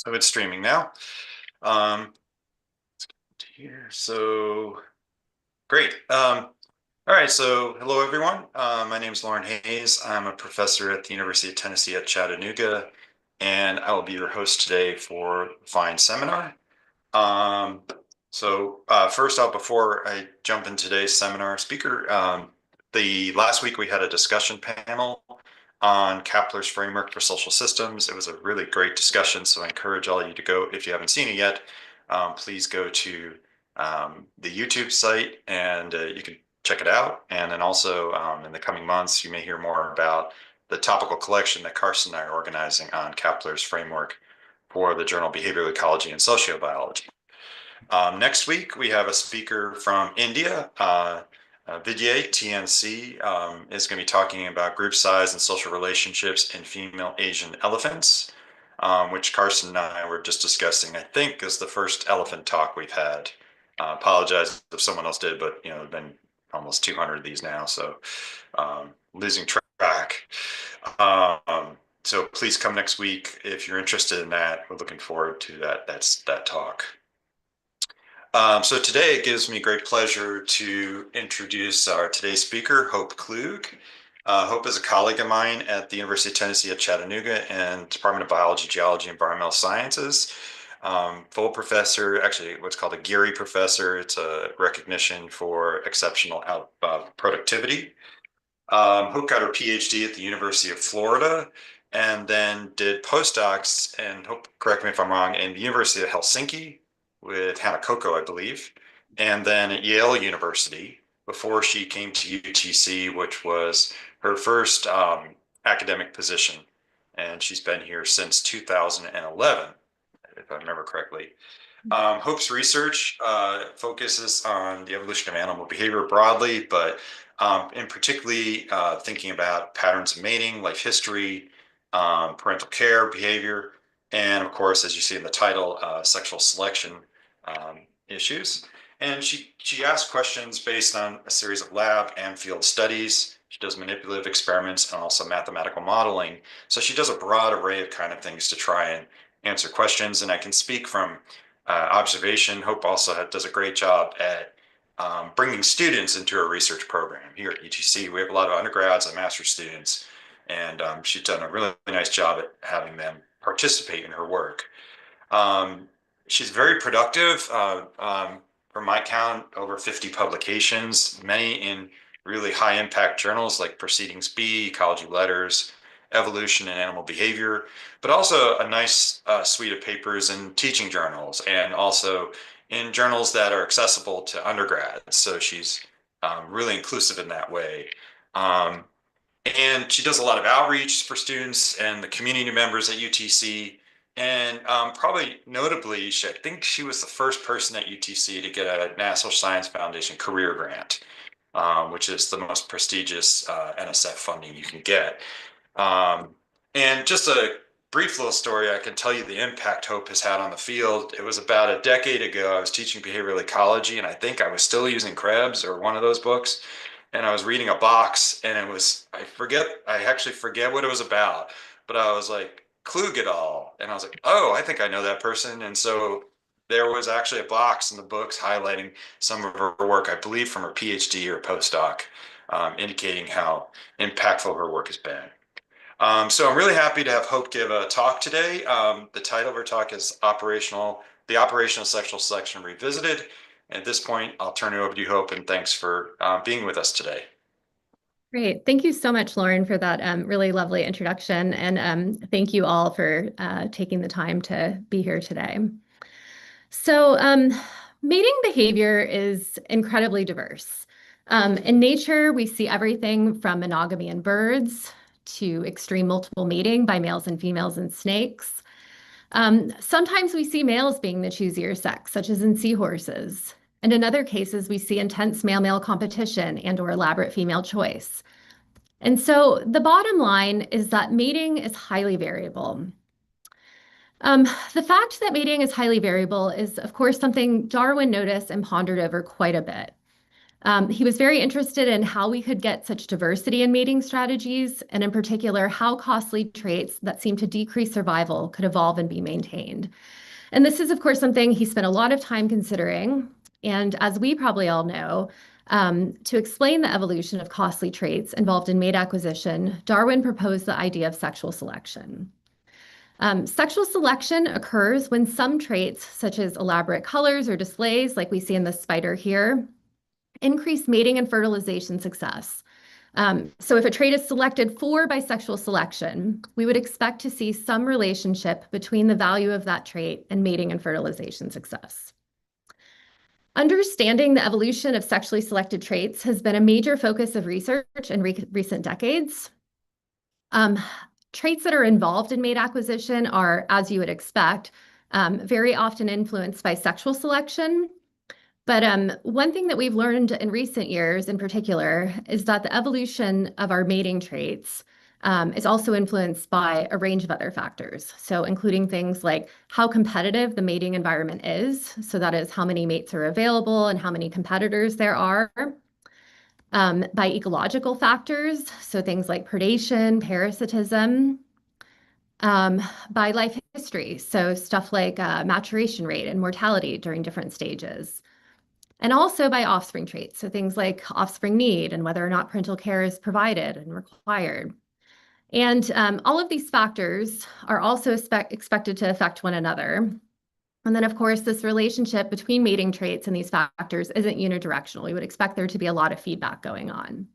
So it's streaming now. Um, here, so great. All right, so hello everyone. My name is Lauren Hayes. I'm a professor at the University of Tennessee at Chattanooga, and I will be your host today for the Fine seminar. Um, First off, before I jump in today's seminar speaker, the last week we had a discussion panel on Kapler's framework for social systems. It was a really great discussion, so I encourage all of you to go, if you haven't seen it yet, please go to the YouTube site and you can check it out. And then also in the coming months, you may hear more about the topical collection that Carson and I are organizing on Kapler's framework for the journal Behavioral Ecology and Sociobiology. Next week, we have a speaker from India. Vidya TNC is going to be talking about group size and social relationships in female Asian elephants, which Carson and I were just discussing, I think is the first elephant talk we've had. Apologize if someone else did, but there've been almost 200 of these now, so losing track. So please come next week if you're interested in that. We're looking forward to that talk. So today it gives me great pleasure to introduce our today's speaker, Hope Klug. Hope is a colleague of mine at the University of Tennessee at Chattanooga and Department of Biology, Geology, and Environmental Sciences. Full professor, actually what's called a Geary professor. It's a recognition for exceptional productivity. Hope got her PhD at the University of Florida and then did postdocs, and Hope, correct me if I'm wrong, in the University of Helsinki with Hannah Coco, I believe, and then at Yale University before she came to UTC, which was her first academic position. And she's been here since 2011, if I remember correctly. Hope's research focuses on the evolution of animal behavior broadly, but in particularly thinking about patterns of mating, life history, parental care, behavior, and of course, as you see in the title, sexual selection issues. And she asks questions based on a series of lab and field studies. She does manipulative experiments and also mathematical modeling. So she does a broad array of kind of things to try and answer questions. And I can speak from observation. Hope also does a great job at bringing students into a research program. Here at UTC, we have a lot of undergrads and master's students, and she's done a really nice job at having them participate in her work. She's very productive. From my count, over 50 publications, many in really high impact journals like Proceedings B, Ecology Letters, Evolution and Animal Behavior, but also a nice suite of papers in teaching journals and also in journals that are accessible to undergrads. So she's really inclusive in that way. And she does a lot of outreach for students and the community members at UTC. And probably notably, I think she was the first person at UTC to get a National Science Foundation career grant, which is the most prestigious NSF funding you can get. And just a brief little story, I can tell you the impact Hope has had on the field. It was about a decade ago. I was teaching behavioral ecology, and I think I was still using Krebs or one of those books. And I was reading a box, and it was, I actually forget what it was about, but I was like, Klug et al. And I was like, oh, I think I know that person. And so there was actually a box in the books highlighting some of her work, I believe from her PhD or postdoc, indicating how impactful her work has been. So I'm really happy to have Hope give a talk today. The title of her talk is The Operational Sexual Selection Revisited. At this point, I'll turn it over to you, Hope, and thanks for being with us today. Great. Thank you so much, Lauren, for that really lovely introduction. And thank you all for taking the time to be here today. So mating behavior is incredibly diverse. In nature, we see everything from monogamy in birds to extreme multiple mating by males and females in snakes. Sometimes we see males being the choosier sex, such as in seahorses. And in other cases, we see intense male-male competition and/or elaborate female choice. And so the bottom line is that mating is highly variable. The fact that mating is highly variable is, of course, something Darwin noticed and pondered over quite a bit. He was very interested in how we could get such diversity in mating strategies, and in particular, how costly traits that seem to decrease survival could evolve and be maintained. And this is, of course, something he spent a lot of time considering. And as we probably all know, to explain the evolution of costly traits involved in mate acquisition, Darwin proposed the idea of sexual selection. Sexual selection occurs when some traits, such as elaborate colors or displays, like we see in the spider here, increase mating and fertilization success. So if a trait is selected for by sexual selection, we would expect to see some relationship between the value of that trait and mating and fertilization success. Understanding the evolution of sexually selected traits has been a major focus of research in recent decades. Traits that are involved in mate acquisition are, as you would expect, very often influenced by sexual selection. But one thing that we've learned in recent years in particular is that the evolution of our mating traits is also influenced by a range of other factors. So including things like how competitive the mating environment is. So that is how many mates are available and how many competitors there are. By ecological factors, so things like predation, parasitism. By life history, so stuff like maturation rate and mortality during different stages. And also by offspring traits, so things like offspring need and whether or not parental care is provided and required. And all of these factors are also expected to affect one another. And then, of course, this relationship between mating traits and these factors isn't unidirectional. We would expect there to be a lot of feedback going on.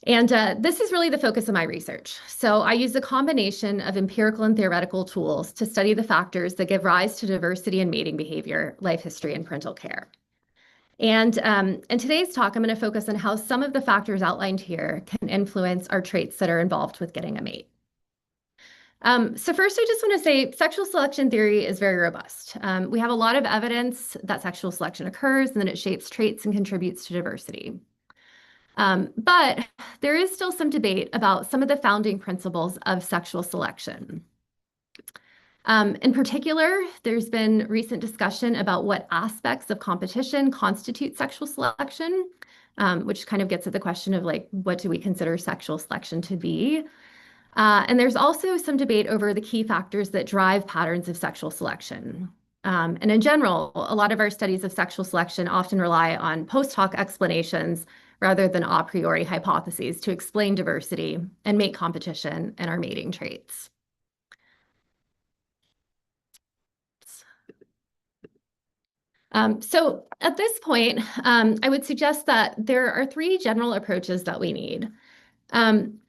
And this is really the focus of my research. So I use a combination of empirical and theoretical tools to study the factors that give rise to diversity in mating behavior, life history, and parental care. And in today's talk, I'm going to focus on how some of the factors outlined here can influence our traits that are involved with getting a mate. So first, I just want to say sexual selection theory is very robust. We have a lot of evidence that sexual selection occurs and that it shapes traits and contributes to diversity. But there is still some debate about some of the founding principles of sexual selection. In particular, there's been recent discussion about what aspects of competition constitute sexual selection, which kind of gets at the question of like, what do we consider sexual selection to be? And there's also some debate over the key factors that drive patterns of sexual selection. And in general, a lot of our studies of sexual selection often rely on post hoc explanations rather than a priori hypotheses to explain diversity and mate competition in our mating traits. So at this point, I would suggest that there are three general approaches that we need.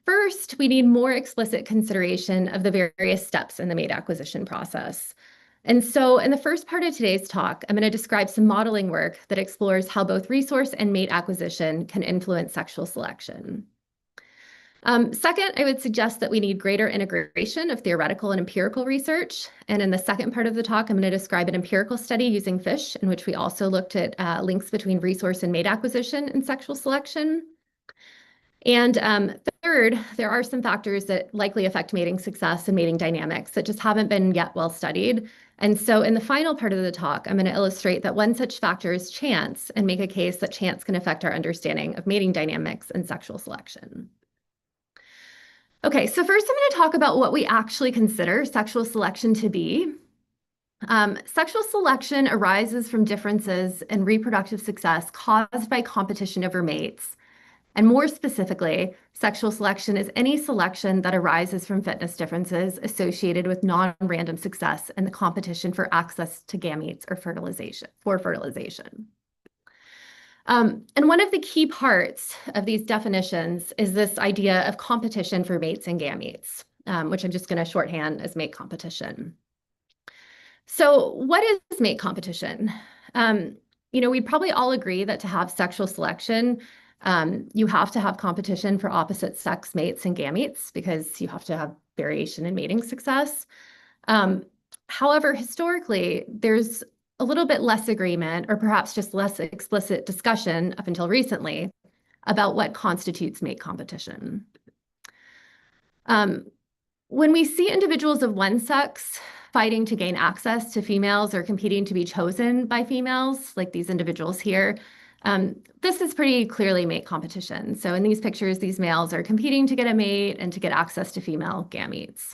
First, we need more explicit consideration of the various steps in the mate acquisition process. And so in the first part of today's talk, I'm going to describe some modeling work that explores how both resource and mate acquisition can influence sexual selection. Second, I would suggest that we need greater integration of theoretical and empirical research. And in the second part of the talk, I'm going to describe an empirical study using fish, in which we also looked at links between resource and mate acquisition and sexual selection. And third, there are some factors that likely affect mating success and mating dynamics that just haven't been yet well studied. And so in the final part of the talk, I'm going to illustrate that one such factor is chance and make a case that chance can affect our understanding of mating dynamics and sexual selection. Okay, so first I'm going to talk about what we actually consider sexual selection to be. Sexual selection arises from differences in reproductive success caused by competition over mates. And more specifically, sexual selection is any selection that arises from fitness differences associated with non-random success in the competition for access to gametes or fertilization. And one of the key parts of these definitions is this idea of competition for mates and gametes, which I'm just going to shorthand as mate competition. So what is mate competition? We'd probably all agree that to have sexual selection, you have to have competition for opposite sex mates and gametes because you have to have variation in mating success. However, historically, there's a little bit less agreement or perhaps just less explicit discussion up until recently about what constitutes mate competition. When we see individuals of one sex fighting to gain access to females or competing to be chosen by females, like these individuals here, This is pretty clearly mate competition. So in these pictures, these males are competing to get a mate and to get access to female gametes.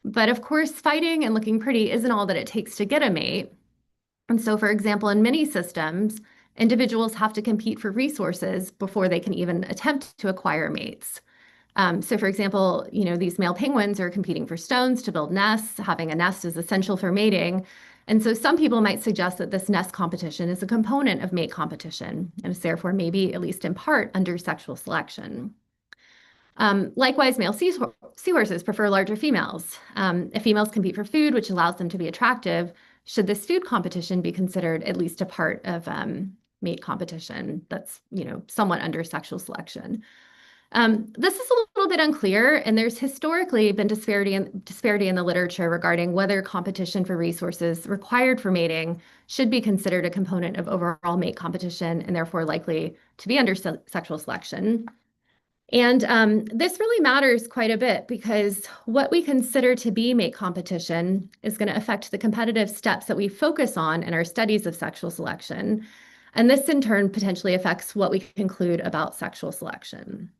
But of course, fighting and looking pretty isn't all that it takes to get a mate. And so, for example, in many systems, individuals have to compete for resources before they can even attempt to acquire mates. So, for example, these male penguins are competing for stones to build nests. Having a nest is essential for mating. And so some people might suggest that this nest competition is a component of mate competition and is therefore maybe, at least in part, under sexual selection. Likewise, male seahorses prefer larger females. If females compete for food, which allows them to be attractive, should this food competition be considered at least a part of mate competition that's, somewhat under sexual selection? This is a little bit unclear, and there's historically been disparity in the literature regarding whether competition for resources required for mating should be considered a component of overall mate competition and therefore likely to be under sexual selection. And this really matters quite a bit because what we consider to be mate competition is going to affect the competitive steps that we focus on in our studies of sexual selection. And this in turn potentially affects what we conclude about sexual selection.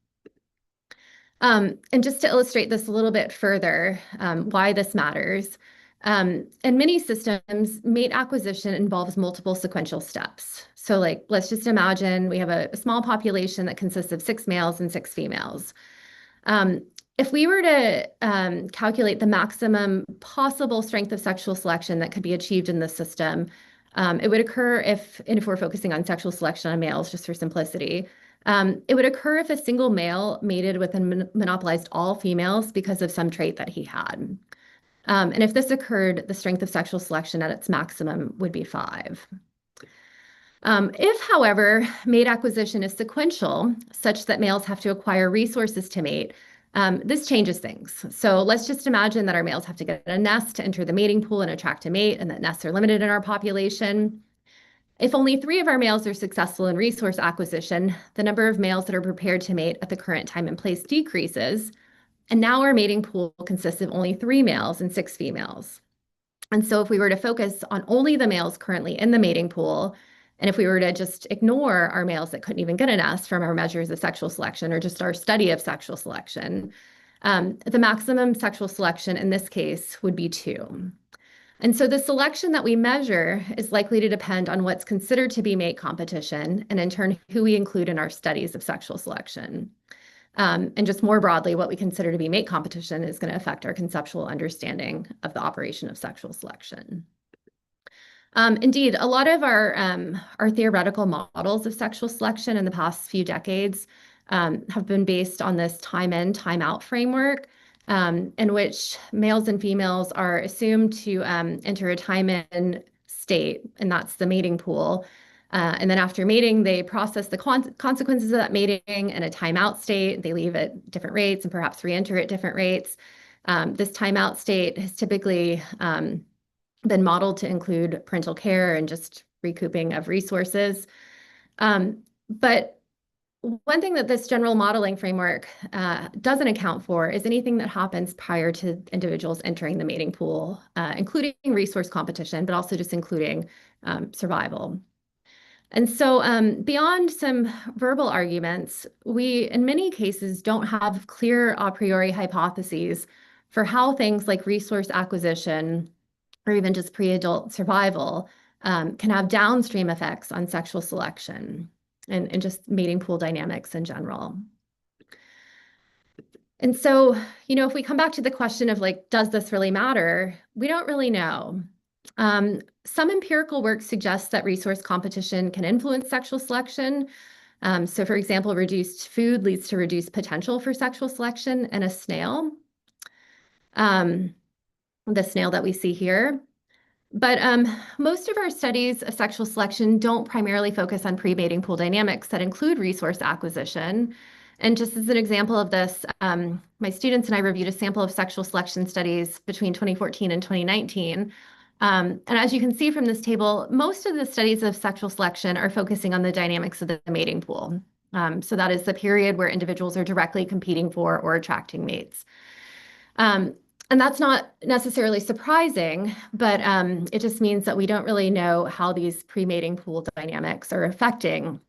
And just to illustrate this a little bit further, why this matters, in many systems, mate acquisition involves multiple sequential steps. So let's just imagine we have a small population that consists of 6 males and 6 females. If we were to calculate the maximum possible strength of sexual selection that could be achieved in this system, it would occur if we're focusing on sexual selection on males, just for simplicity, it would occur if a single male mated with and monopolized all females because of some trait that he had. And if this occurred, the strength of sexual selection at its maximum would be 5. If, however, mate acquisition is sequential, such that males have to acquire resources to mate, this changes things. So let's just imagine that our males have to get a nest to enter the mating pool and attract a mate, and that nests are limited in our population. If only 3 of our males are successful in resource acquisition, the number of males that are prepared to mate at the current time and place decreases, and now our mating pool consists of only 3 males and 6 females. And so if we were to focus on only the males currently in the mating pool, and if we were to just ignore our males that couldn't even get a nest from our measures of sexual selection or just our study of sexual selection, the maximum sexual selection in this case would be 2. And so the selection that we measure is likely to depend on what's considered to be mate competition, and in turn, who we include in our studies of sexual selection. And just more broadly, what we consider to be mate competition is going to affect our conceptual understanding of the operation of sexual selection. Indeed, a lot of our theoretical models of sexual selection in the past few decades have been based on this time in, time out framework, in which males and females are assumed to enter a time in state, and that's the mating pool. And then after mating, they process the consequences of that mating in a timeout state. They leave at different rates and perhaps re-enter at different rates. This timeout state has typically been modeled to include parental care and just recouping of resources. But one thing that this general modeling framework doesn't account for is anything that happens prior to individuals entering the mating pool, including resource competition, but also just including survival. And so beyond some verbal arguments, we, in many cases, don't have clear a priori hypotheses for how things like resource acquisition or even just pre-adult survival can have downstream effects on sexual selection and just mating pool dynamics in general. And so, if we come back to the question of does this really matter? We don't really know. Some empirical work suggests that resource competition can influence sexual selection. So for example, reduced food leads to reduced potential for sexual selection in a snail, the snail that we see here. But most of our studies of sexual selection don't primarily focus on pre-mating pool dynamics that include resource acquisition. And just as an example of this, my students and I reviewed a sample of sexual selection studies between 2014 and 2019. And as you can see from this table, most of the studies of sexual selection are focusing on the dynamics of the mating pool. So that is the period where individuals are directly competing for or attracting mates. And that's not necessarily surprising, but it just means that we don't really know how these pre-mating pool dynamics are affecting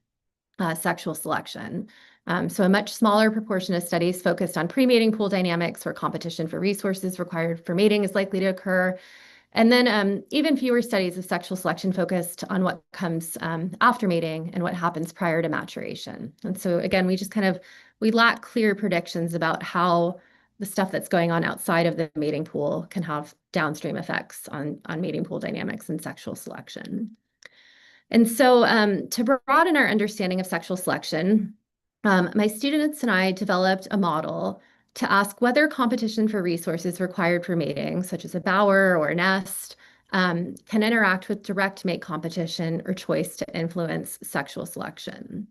sexual selection. So a much smaller proportion of studies focused on pre-mating pool dynamics where competition for resources required for mating is likely to occur. And then even fewer studies of sexual selection focused on what comes after mating and what happens prior to maturation. And so again, we lack clear predictions about how the stuff that's going on outside of the mating pool can have downstream effects on mating pool dynamics and sexual selection. And so to broaden our understanding of sexual selection, my students and I developed a model to ask whether competition for resources required for mating, such as a bower or a nest, can interact with direct mate competition or choice to influence sexual selection.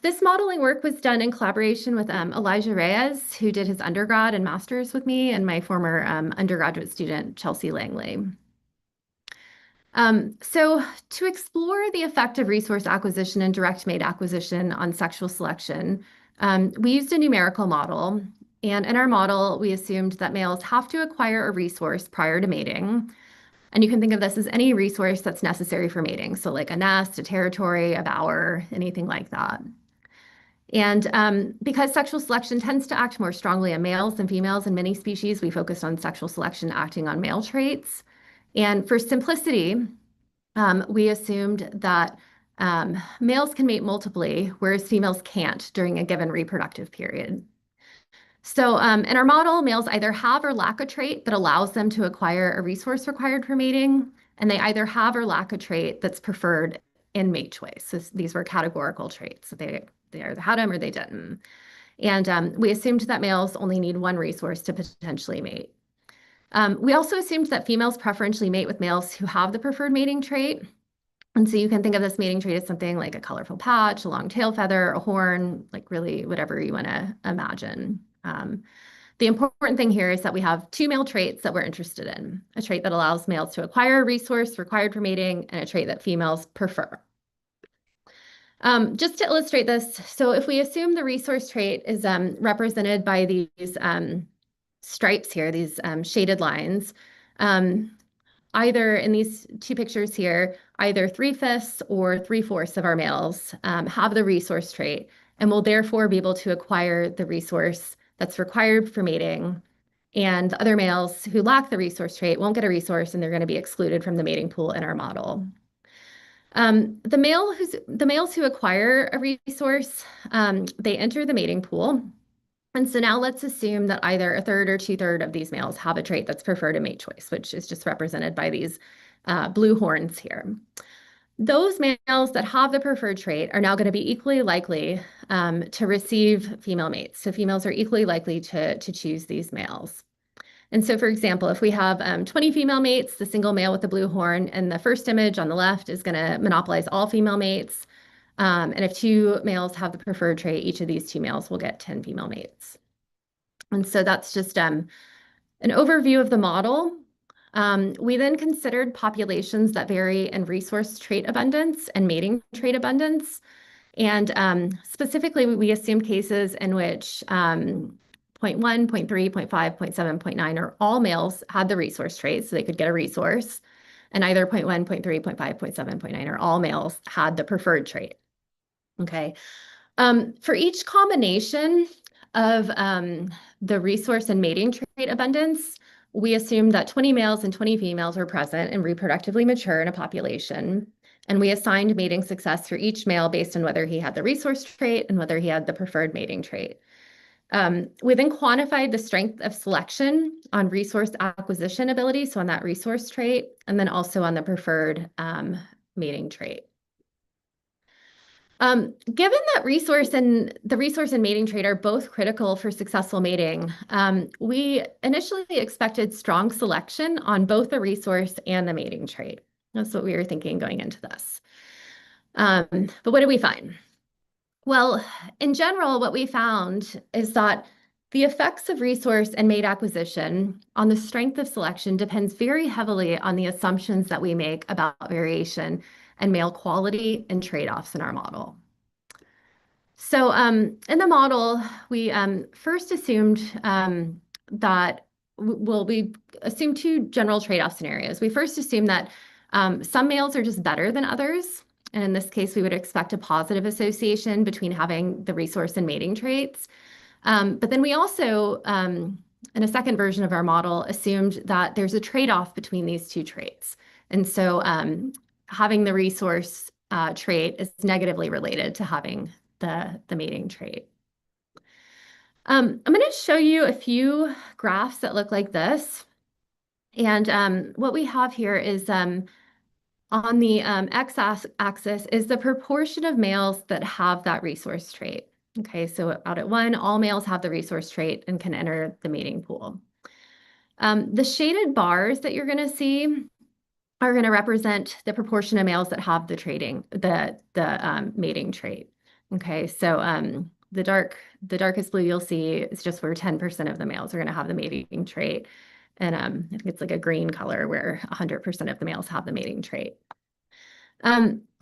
This modeling work was done in collaboration with Elijah Reyes, who did his undergrad and master's with me, and my former undergraduate student, Chelsea Langley. So to explore the effect of resource acquisition and direct mate acquisition on sexual selection, we used a numerical model. And in our model, we assumed that males have to acquire a resource prior to mating. And you can think of this as any resource that's necessary for mating. So like a nest, a territory, a bower, anything like that. And because sexual selection tends to act more strongly on males than females in many species, we focused on sexual selection acting on male traits. And for simplicity, we assumed that males can mate multiply, whereas females can't during a given reproductive period. So in our model, males either have or lack a trait that allows them to acquire a resource required for mating, and they either have or lack a trait that's preferred in mate choice. So these were categorical traits. So they either had them or they didn't. And we assumed that males only need one resource to potentially mate. We also assumed that females preferentially mate with males who have the preferred mating trait. And so you can think of this mating trait as something like a colorful patch, a long tail feather, a horn, like really whatever you want to imagine. The important thing here is that we have two male traits that we're interested in, a trait that allows males to acquire a resource required for mating and a trait that females prefer. Just to illustrate this, so if we assume the resource trait is represented by these stripes here, these shaded lines, either in these two pictures here, either 3/5 or 3/4 of our males have the resource trait and will therefore be able to acquire the resource that's required for mating. And the other males who lack the resource trait won't get a resource and they're going to be excluded from the mating pool in our model. The males who acquire a resource, they enter the mating pool. And so now let's assume that either a third or two-thirds of these males have a trait that's preferred in mate choice, which is just represented by these blue horns here. Those males that have the preferred trait are now going to be equally likely to receive female mates. So females are equally likely to choose these males. And so, for example, if we have 20 female mates, the single male with the blue horn in the first image on the left is going to monopolize all female mates. And if two males have the preferred trait, each of these two males will get 10 female mates. And so that's just an overview of the model. We then considered populations that vary in resource trait abundance and mating trait abundance. And specifically, we assumed cases in which 0.1, 0.3, 0.5, 0.7, 0.9 or all males had the resource trait, so they could get a resource. And either 0.1, 0.3, 0.5, 0.7, 0.9 or all males had the preferred trait. Okay. For each combination of the resource and mating trait abundance, we assumed that 20 males and 20 females were present and reproductively mature in a population. And we assigned mating success for each male based on whether he had the resource trait and whether he had the preferred mating trait. We then quantified the strength of selection on resource acquisition ability, so on that resource trait, and then also on the preferred mating trait. Given that the resource and mating trait are both critical for successful mating, we initially expected strong selection on both the resource and the mating trait. That's what we were thinking going into this. But what did we find? Well, in general, what we found is that the effects of resource and mate acquisition on the strength of selection depends very heavily on the assumptions that we make about variation and male quality and trade-offs in our model. So in the model, we first assumed we assumed two general trade-off scenarios. We first assumed that some males are just better than others And in this case, we would expect a positive association between having the resource and mating traits. But then we also, in a second version of our model, assumed that there's a trade-off between these two traits. And so having the resource trait is negatively related to having the mating trait. I'm going to show you a few graphs that look like this. And what we have here is on the x-axis is the proportion of males that have that resource trait. Okay, so out at 1, all males have the resource trait and can enter the mating pool. The shaded bars that you're going to see are going to represent the proportion of males that have the mating trait. Okay, so the darkest blue you'll see is just where 10% of the males are going to have the mating trait. And I think it's like a green color where 100% of the males have the mating trait.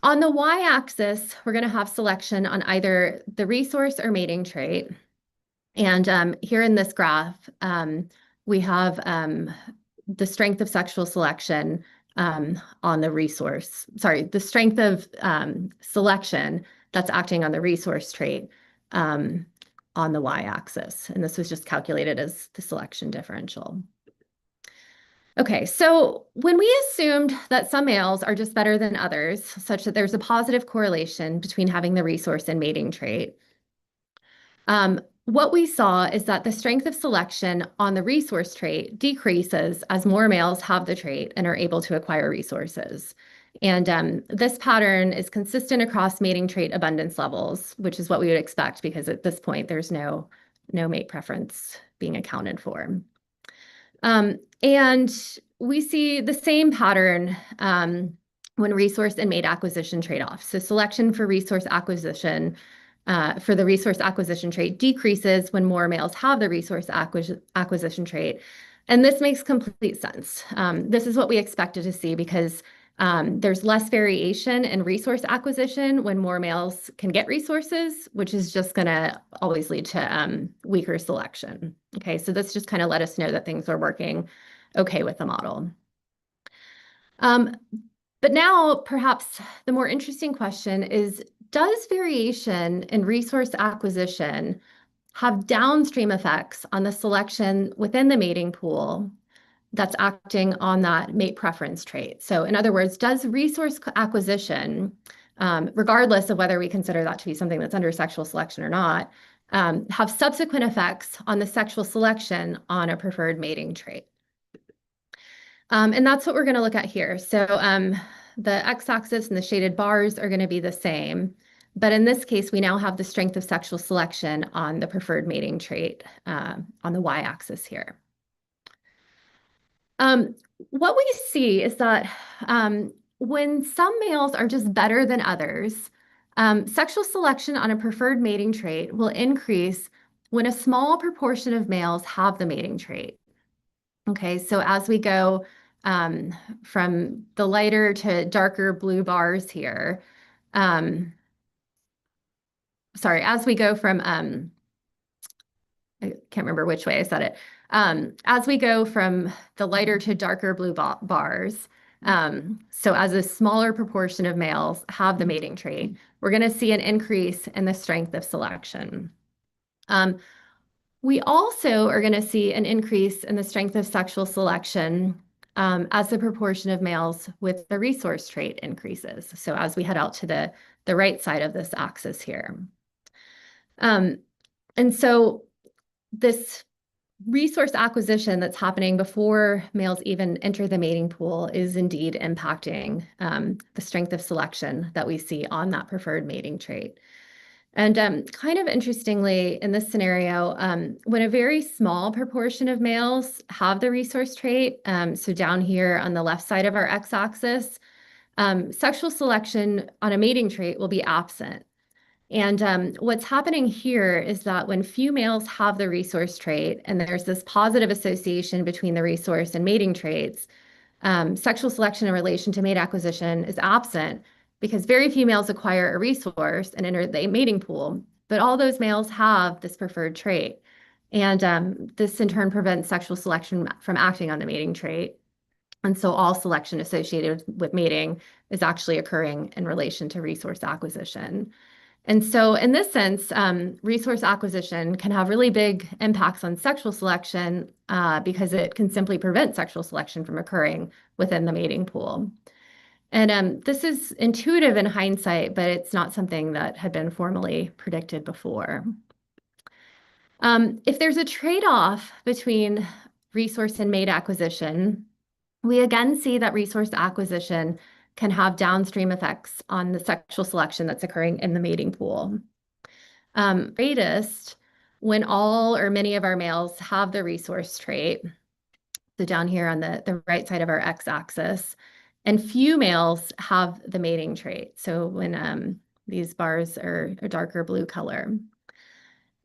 On the y-axis, we're going to have selection on either the resource or mating trait. And here in this graph, we have the strength of sexual selection on the resource. Sorry, the strength of selection that's acting on the resource trait on the y-axis. And this was just calculated as the selection differential. Okay, so when we assumed that some males are just better than others, such that there's a positive correlation between having the resource and mating trait, what we saw is that the strength of selection on the resource trait decreases as more males have the trait and are able to acquire resources. And this pattern is consistent across mating trait abundance levels, which is what we would expect because at this point there's no mate preference being accounted for. And we see the same pattern when resource and mate acquisition trade-off. So selection for resource acquisition for the resource acquisition trait decreases when more males have the resource acquisition trait. And this makes complete sense. This is what we expected to see because there's less variation in resource acquisition when more males can get resources, which is just going to always lead to weaker selection. Okay, so this just kind of let us know that things are working okay with the model. But now, perhaps the more interesting question is, does variation in resource acquisition have downstream effects on the selection within the mating pool that's acting on that mate preference trait? So in other words, does resource acquisition, regardless of whether we consider that to be something that's under sexual selection or not, have subsequent effects on the sexual selection on a preferred mating trait? And that's what we're going to look at here. So the x-axis and the shaded bars are going to be the same. But in this case, we now have the strength of sexual selection on the preferred mating trait on the y-axis here. What we see is that when some males are just better than others, sexual selection on a preferred mating trait will increase when a small proportion of males have the mating trait. Okay, so as we go from the lighter to darker blue bars here, sorry, as we go from, I can't remember which way I said it. As we go from the lighter to darker blue bars, so as a smaller proportion of males have the mating trait, we're going to see an increase in the strength of selection. We also are going to see an increase in the strength of sexual selection as the proportion of males with the resource trait increases. So as we head out to the right side of this axis here. And so this resource acquisition that's happening before males even enter the mating pool is indeed impacting the strength of selection that we see on that preferred mating trait. And kind of interestingly, in this scenario, when a very small proportion of males have the resource trait, so down here on the left side of our x-axis, sexual selection on a mating trait will be absent. And what's happening here is that when few males have the resource trait, and there's this positive association between the resource and mating traits, sexual selection in relation to mate acquisition is absent because very few males acquire a resource and enter the mating pool, but all those males have this preferred trait. And this in turn prevents sexual selection from acting on the mating trait. And so all selection associated with mating is actually occurring in relation to resource acquisition. And so, in this sense, resource acquisition can have really big impacts on sexual selection because it can simply prevent sexual selection from occurring within the mating pool. And this is intuitive in hindsight, but it's not something that had been formally predicted before. If there's a trade-off between resource and mate acquisition, we again see that resource acquisition can have downstream effects on the sexual selection that's occurring in the mating pool. Greatest when all or many of our males have the resource trait, so down here on the right side of our x-axis, and few males have the mating trait. So when these bars are a darker blue color.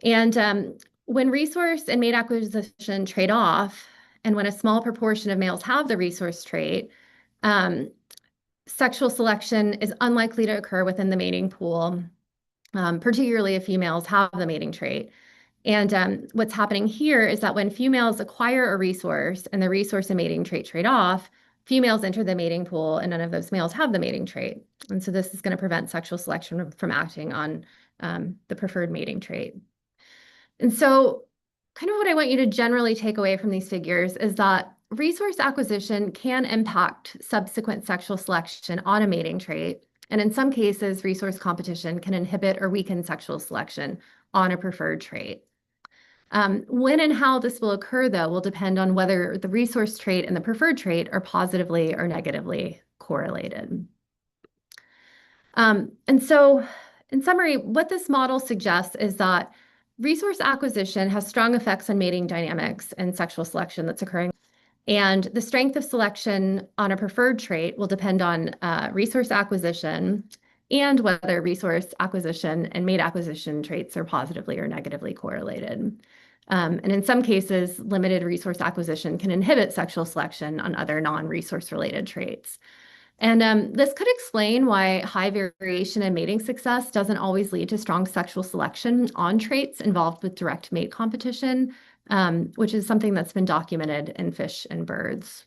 And when resource and mate acquisition trade off, and when a small proportion of males have the resource trait, um, sexual selection is unlikely to occur within the mating pool, particularly if females have the mating trait. And what's happening here is that when females acquire a resource and the resource and mating trait trade off, females enter the mating pool and none of those males have the mating trait. And so this is going to prevent sexual selection from acting on the preferred mating trait. And so kind of what I want you to generally take away from these figures is that resource acquisition can impact subsequent sexual selection on a mating trait. And in some cases, resource competition can inhibit or weaken sexual selection on a preferred trait. When and how this will occur, though, will depend on whether the resource trait and the preferred trait are positively or negatively correlated. And so, in summary, what this model suggests is that resource acquisition has strong effects on mating dynamics and sexual selection that's occurring. And the strength of selection on a preferred trait will depend on resource acquisition and whether resource acquisition and mate acquisition traits are positively or negatively correlated. And in some cases, limited resource acquisition can inhibit sexual selection on other non-resource related traits. And this could explain why high variation in mating success doesn't always lead to strong sexual selection on traits involved with direct mate competition, which is something that's been documented in fish and birds.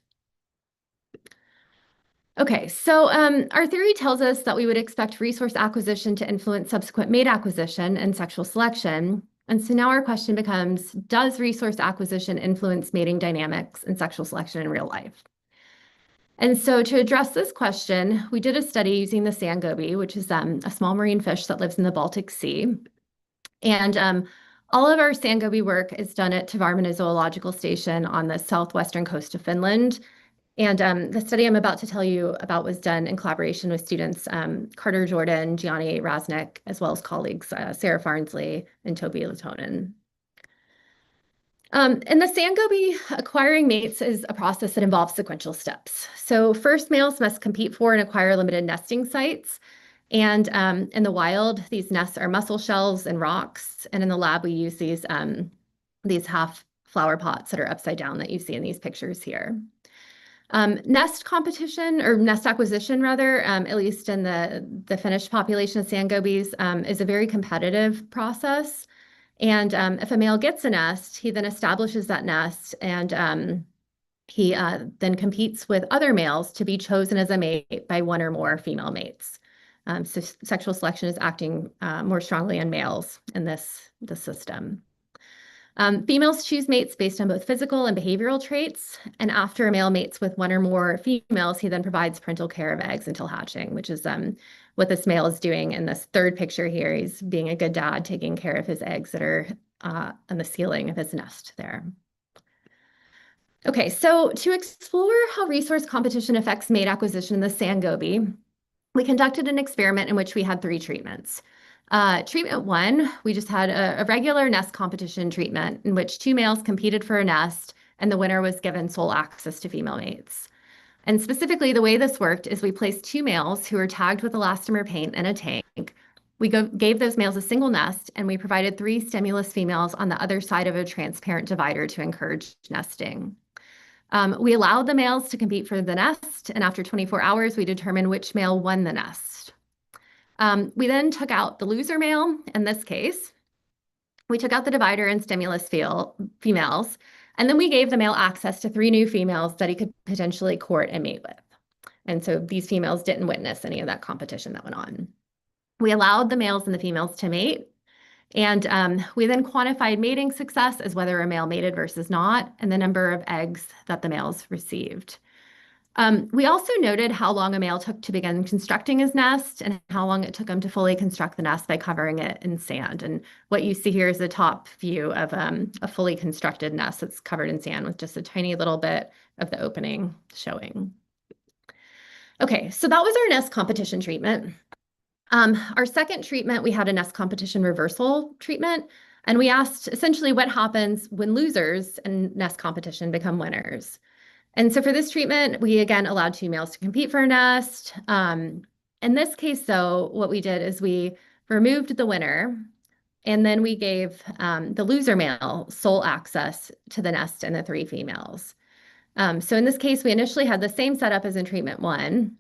Okay, so our theory tells us that we would expect resource acquisition to influence subsequent mate acquisition and sexual selection. And so now our question becomes, does resource acquisition influence mating dynamics and sexual selection in real life? And so to address this question, we did a study using the sand goby, which is a small marine fish that lives in the Baltic Sea. And all of our sand goby work is done at Tavarmina Zoological Station on the southwestern coast of Finland. And the study I'm about to tell you about was done in collaboration with students Carter Jordan, Gianni Raznik, as well as colleagues Sarah Farnsley and Toby Latonen. In the sand goby, acquiring mates is a process that involves sequential steps. So first, males must compete for and acquire limited nesting sites. And in the wild, these nests are mussel shells and rocks. And in the lab, we use these half flower pots that are upside down that you see in these pictures here. Nest competition or nest acquisition rather, at least in the Finnish population of sand gobies, is a very competitive process. And if a male gets a nest, he then establishes that nest and he then competes with other males to be chosen as a mate by one or more female mates. So sexual selection is acting more strongly on males in this system. Females choose mates based on both physical and behavioral traits. And after a male mates with one or more females, he then provides parental care of eggs until hatching, which is what this male is doing in this third picture here. He's being a good dad, taking care of his eggs that are on the ceiling of his nest there. Okay, so to explore how resource competition affects mate acquisition in the sand goby, we conducted an experiment in which we had 3 treatments. Treatment 1, we just had a regular nest competition treatment in which 2 males competed for a nest and the winner was given sole access to female mates. And specifically, the way this worked is we placed 2 males who were tagged with elastomer paint in a tank. We gave those males a single nest and we provided 3 stimulus females on the other side of a transparent divider to encourage nesting. We allowed the males to compete for the nest, and after 24 hours, we determined which male won the nest. We then took out the loser male, in this case. We took out the divider and stimulus females, And then we gave the male access to three new females that he could potentially court and mate with. And so these females didn't witness any of that competition that went on. We allowed the males and the females to mate. And we then quantified mating success as whether a male mated versus not, and the number of eggs that the males received. We also noted how long a male took to begin constructing his nest and how long it took him to fully construct the nest by covering it in sand. And what you see here is the top view of a fully constructed nest that's covered in sand with just a tiny little bit of the opening showing. Okay, so that was our nest competition treatment. Our second treatment, we had a nest competition reversal treatment, and we asked essentially what happens when losers in nest competition become winners. And so for this treatment, we again allowed two males to compete for a nest. In this case, though, what we did is we removed the winner, and then we gave the loser male sole access to the nest and the three females. So in this case, we initially had the same setup as in treatment one.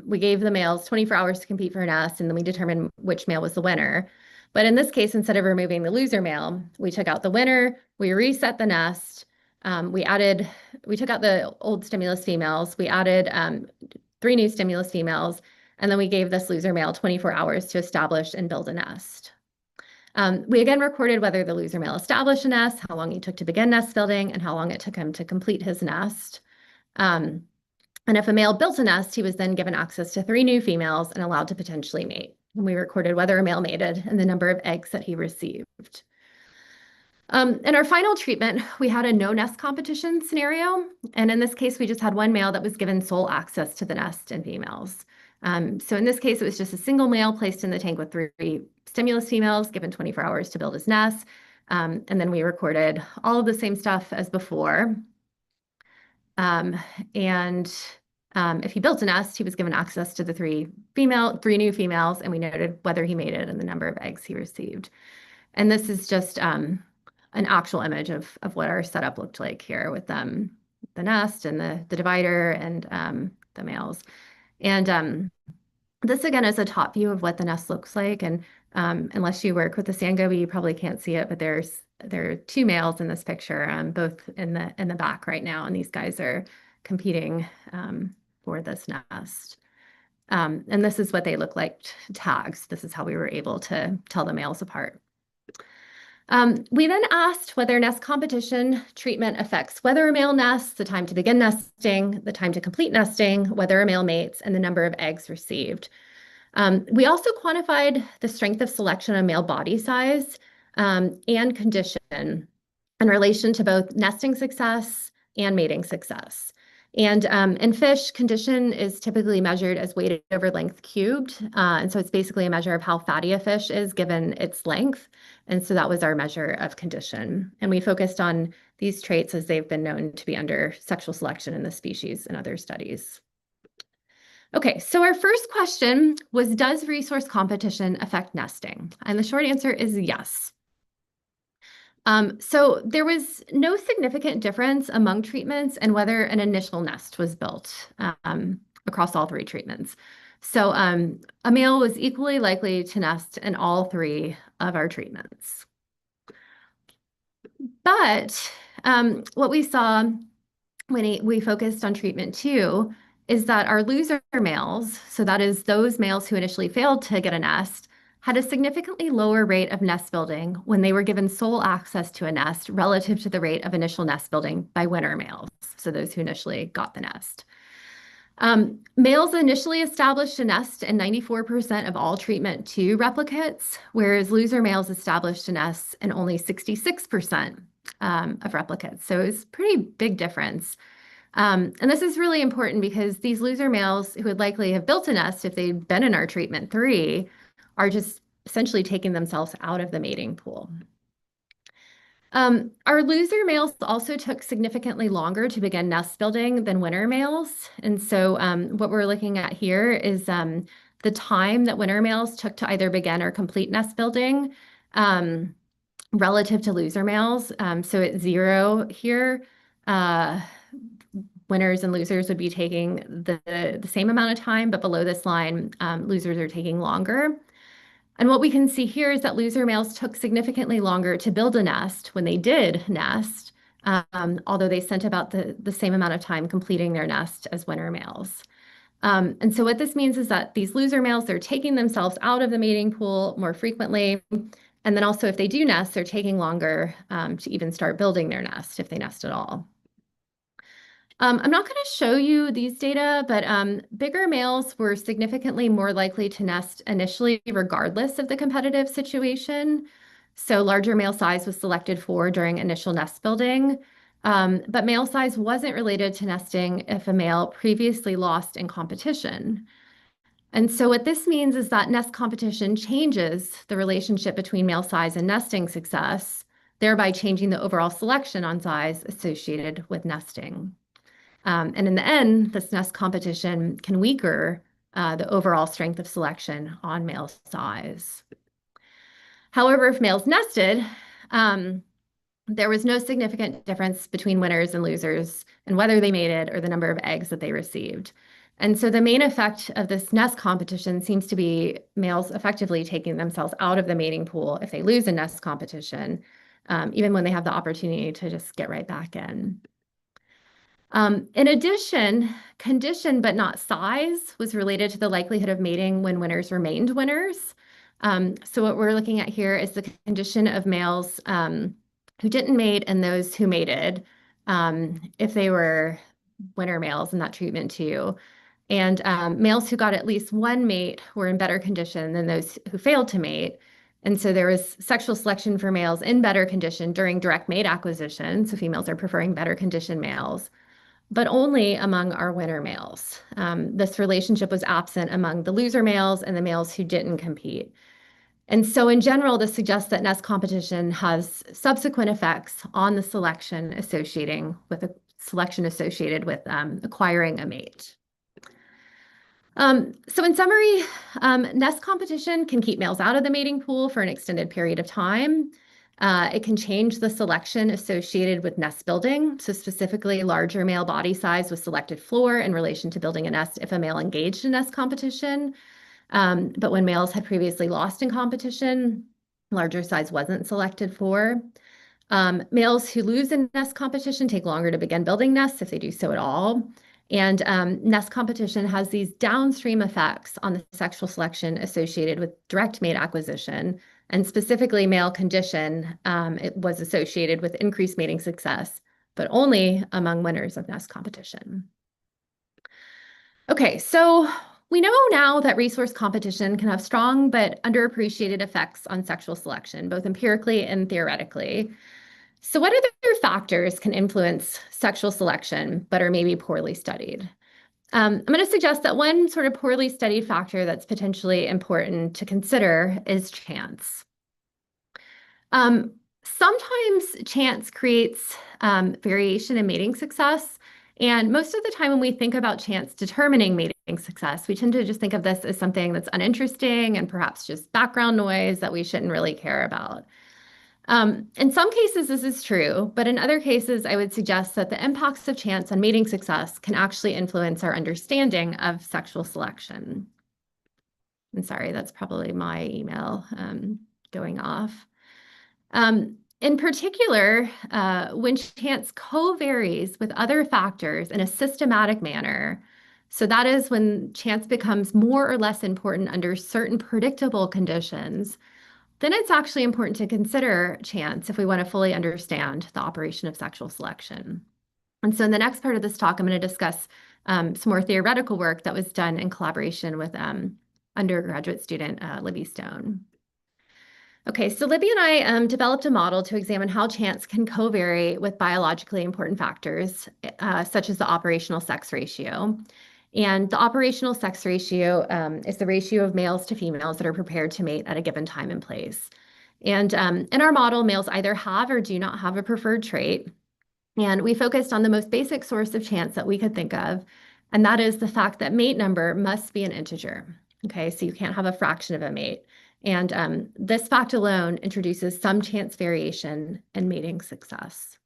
We gave the males 24 hours to compete for a nest, and then we determined which male was the winner. But in this case, instead of removing the loser male, we took out the winner, we reset the nest, we took out the old stimulus females, we added three new stimulus females, and then we gave this loser male 24 hours to establish and build a nest. We again recorded whether the loser male established a nest, how long he took to begin nest building, and how long it took him to complete his nest. And if a male built a nest, he was then given access to three new females and allowed to potentially mate. And we recorded whether a male mated and the number of eggs that he received. In our final treatment, we had a no nest competition scenario. And in this case, we just had one male that was given sole access to the nest and females. So in this case, it was just a single male placed in the tank with three stimulus females, given 24 hours to build his nest. And then we recorded all of the same stuff as before. If he built a nest, he was given access to the three new females, and we noted whether he mated and the number of eggs he received. And this is just an actual image of what our setup looked like here with the nest and the divider and the males. And this again is a top view of what the nest looks like. And unless you work with the sand goby, you probably can't see it, but there are two males in this picture, both in the back right now, and these guys are competing for this nest. And this is what they look like tags. This is how we were able to tell the males apart. We then asked whether nest competition treatment affects whether a male nests, the time to begin nesting, the time to complete nesting, whether a male mates, and the number of eggs received. We also quantified the strength of selection of male body size and condition in relation to both nesting success and mating success. And in fish, condition is typically measured as weight over length cubed. And so it's basically a measure of how fatty a fish is given its length. And so that was our measure of condition. And we focused on these traits as they've been known to be under sexual selection in the species in other studies. Okay, so our first question was, does resource competition affect nesting? And the short answer is yes. So there was no significant difference among treatments and whether an initial nest was built across all three treatments. So a male was equally likely to nest in all three of our treatments. But what we saw when we focused on treatment 2 is that our loser males, so that is those males who initially failed to get a nest, had a significantly lower rate of nest building when they were given sole access to a nest relative to the rate of initial nest building by winner males, so those who initially got the nest. Males initially established a nest in 94% of all treatment 2 replicates, whereas loser males established a nest in only 66% of replicates. So it's a pretty big difference. And this is really important because these loser males who would likely have built a nest if they'd been in our treatment 3 are just essentially taking themselves out of the mating pool. Our loser males also took significantly longer to begin nest building than winner males. And so what we're looking at here is the time that winner males took to either begin or complete nest building relative to loser males. So at 0 here, winners and losers would be taking the same amount of time, but below this line, losers are taking longer. And what we can see here is that loser males took significantly longer to build a nest when they did nest although they spent about the same amount of time completing their nest as winner males. And so what this means is that these loser males, they're taking themselves out of the mating pool more frequently. And then also if they do nest, they're taking longer to even start building their nest if they nest at all. I'm not going to show you these data, but bigger males were significantly more likely to nest initially, regardless of the competitive situation. So larger male size was selected for during initial nest building, but male size wasn't related to nesting if a male previously lost in competition. And so what this means is that nest competition changes the relationship between male size and nesting success, thereby changing the overall selection on size associated with nesting. And in the end, this nest competition can weaker the overall strength of selection on male size. However, if males nested, um, there was no significant difference between winners and losers in whether they mated or the number of eggs that they received. And so the main effect of this nest competition seems to be males effectively taking themselves out of the mating pool if they lose a nest competition, even when they have the opportunity to just get right back in. In addition, condition but not size was related to the likelihood of mating when winners remained winners. So what we're looking at here is the condition of males who didn't mate and those who mated, if they were winner males in that treatment too. And males who got at least one mate were in better condition than those who failed to mate. And so there was sexual selection for males in better condition during direct mate acquisition. So females are preferring better conditioned males, but only among our winner males. This relationship was absent among the loser males and the males who didn't compete. And so in general, this suggests that nest competition has subsequent effects on the selection associated with acquiring a mate. So in summary, nest competition can keep males out of the mating pool for an extended period of time. It can change the selection associated with nest building. So specifically, larger male body size was selected for in relation to building a nest if a male engaged in nest competition. But when males had previously lost in competition, larger size wasn't selected for. Males who lose in nest competition take longer to begin building nests if they do so at all. And nest competition has these downstream effects on the sexual selection associated with direct mate acquisition. And specifically, male condition, it was associated with increased mating success, but only among winners of nest competition. Okay, so we know now that resource competition can have strong but underappreciated effects on sexual selection, both empirically and theoretically. So what other factors can influence sexual selection but are maybe poorly studied? I'm going to suggest that one sort of poorly studied factor that's potentially important to consider is chance. Sometimes chance creates variation in mating success. And most of the time when we think about chance determining mating success, we tend to just think of this as something that's uninteresting and perhaps just background noise that we shouldn't really care about. In some cases, this is true, but in other cases, I would suggest that the impacts of chance on mating success can actually influence our understanding of sexual selection. I'm sorry, that's probably my email going off. In particular, when chance co-varies with other factors in a systematic manner, so that is when chance becomes more or less important under certain predictable conditions, then it's actually important to consider chance if we want to fully understand the operation of sexual selection. And so in the next part of this talk, I'm going to discuss some more theoretical work that was done in collaboration with undergraduate student Libby Stone. Okay, so Libby and I developed a model to examine how chance can co-vary with biologically important factors, such as the operational sex ratio. And the operational sex ratio is the ratio of males to females that are prepared to mate at a given time and place. And in our model, males either have or do not have a preferred trait. And we focused on the most basic source of chance that we could think of, and that is the fact that mate number must be an integer. Okay, so you can't have a fraction of a mate. And this fact alone introduces some chance variation in mating success.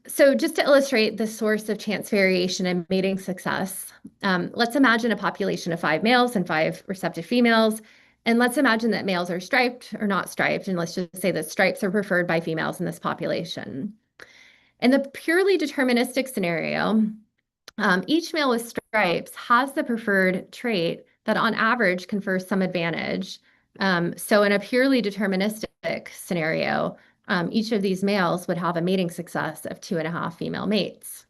So just to illustrate the source of chance variation in mating success, let's imagine a population of 5 males and 5 receptive females, And let's imagine that males are striped or not striped, and let's just say that stripes are preferred by females in this population. In the purely deterministic scenario, each male with stripes has the preferred trait that on average confers some advantage. So in a purely deterministic scenario, each of these males would have a mating success of 2.5 female mates.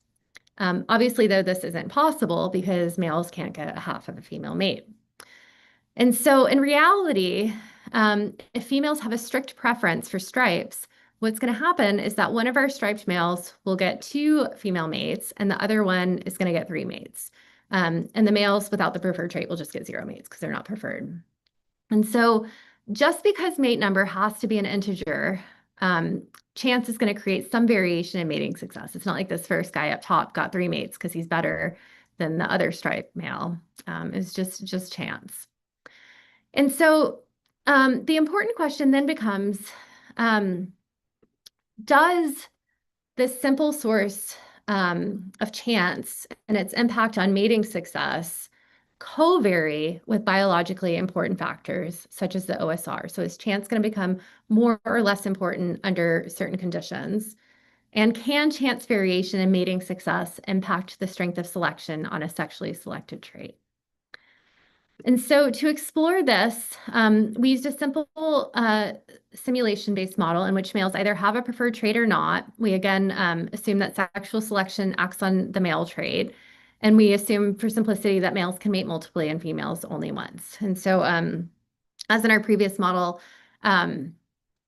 Obviously, though, this isn't possible because males can't get a half of a female mate. And so in reality, if females have a strict preference for stripes, what's going to happen is that one of our striped males will get 2 female mates and the other one is going to get 3 mates. And the males without the preferred trait will just get 0 mates because they're not preferred. And so just because mate number has to be an integer, chance is going to create some variation in mating success. It's not like this first guy up top got 3 mates because he's better than the other striped male. It's just chance. And so the important question then becomes, does this simple source of chance and its impact on mating success co-vary with biologically important factors such as the OSR? So is chance going to become more or less important under certain conditions? And can chance variation in mating success impact the strength of selection on a sexually selected trait? And so to explore this, we used a simple simulation-based model in which males either have a preferred trait or not. We again assume that sexual selection acts on the male trait. And we assume for simplicity that males can mate multiply and females only once. And so as in our previous model,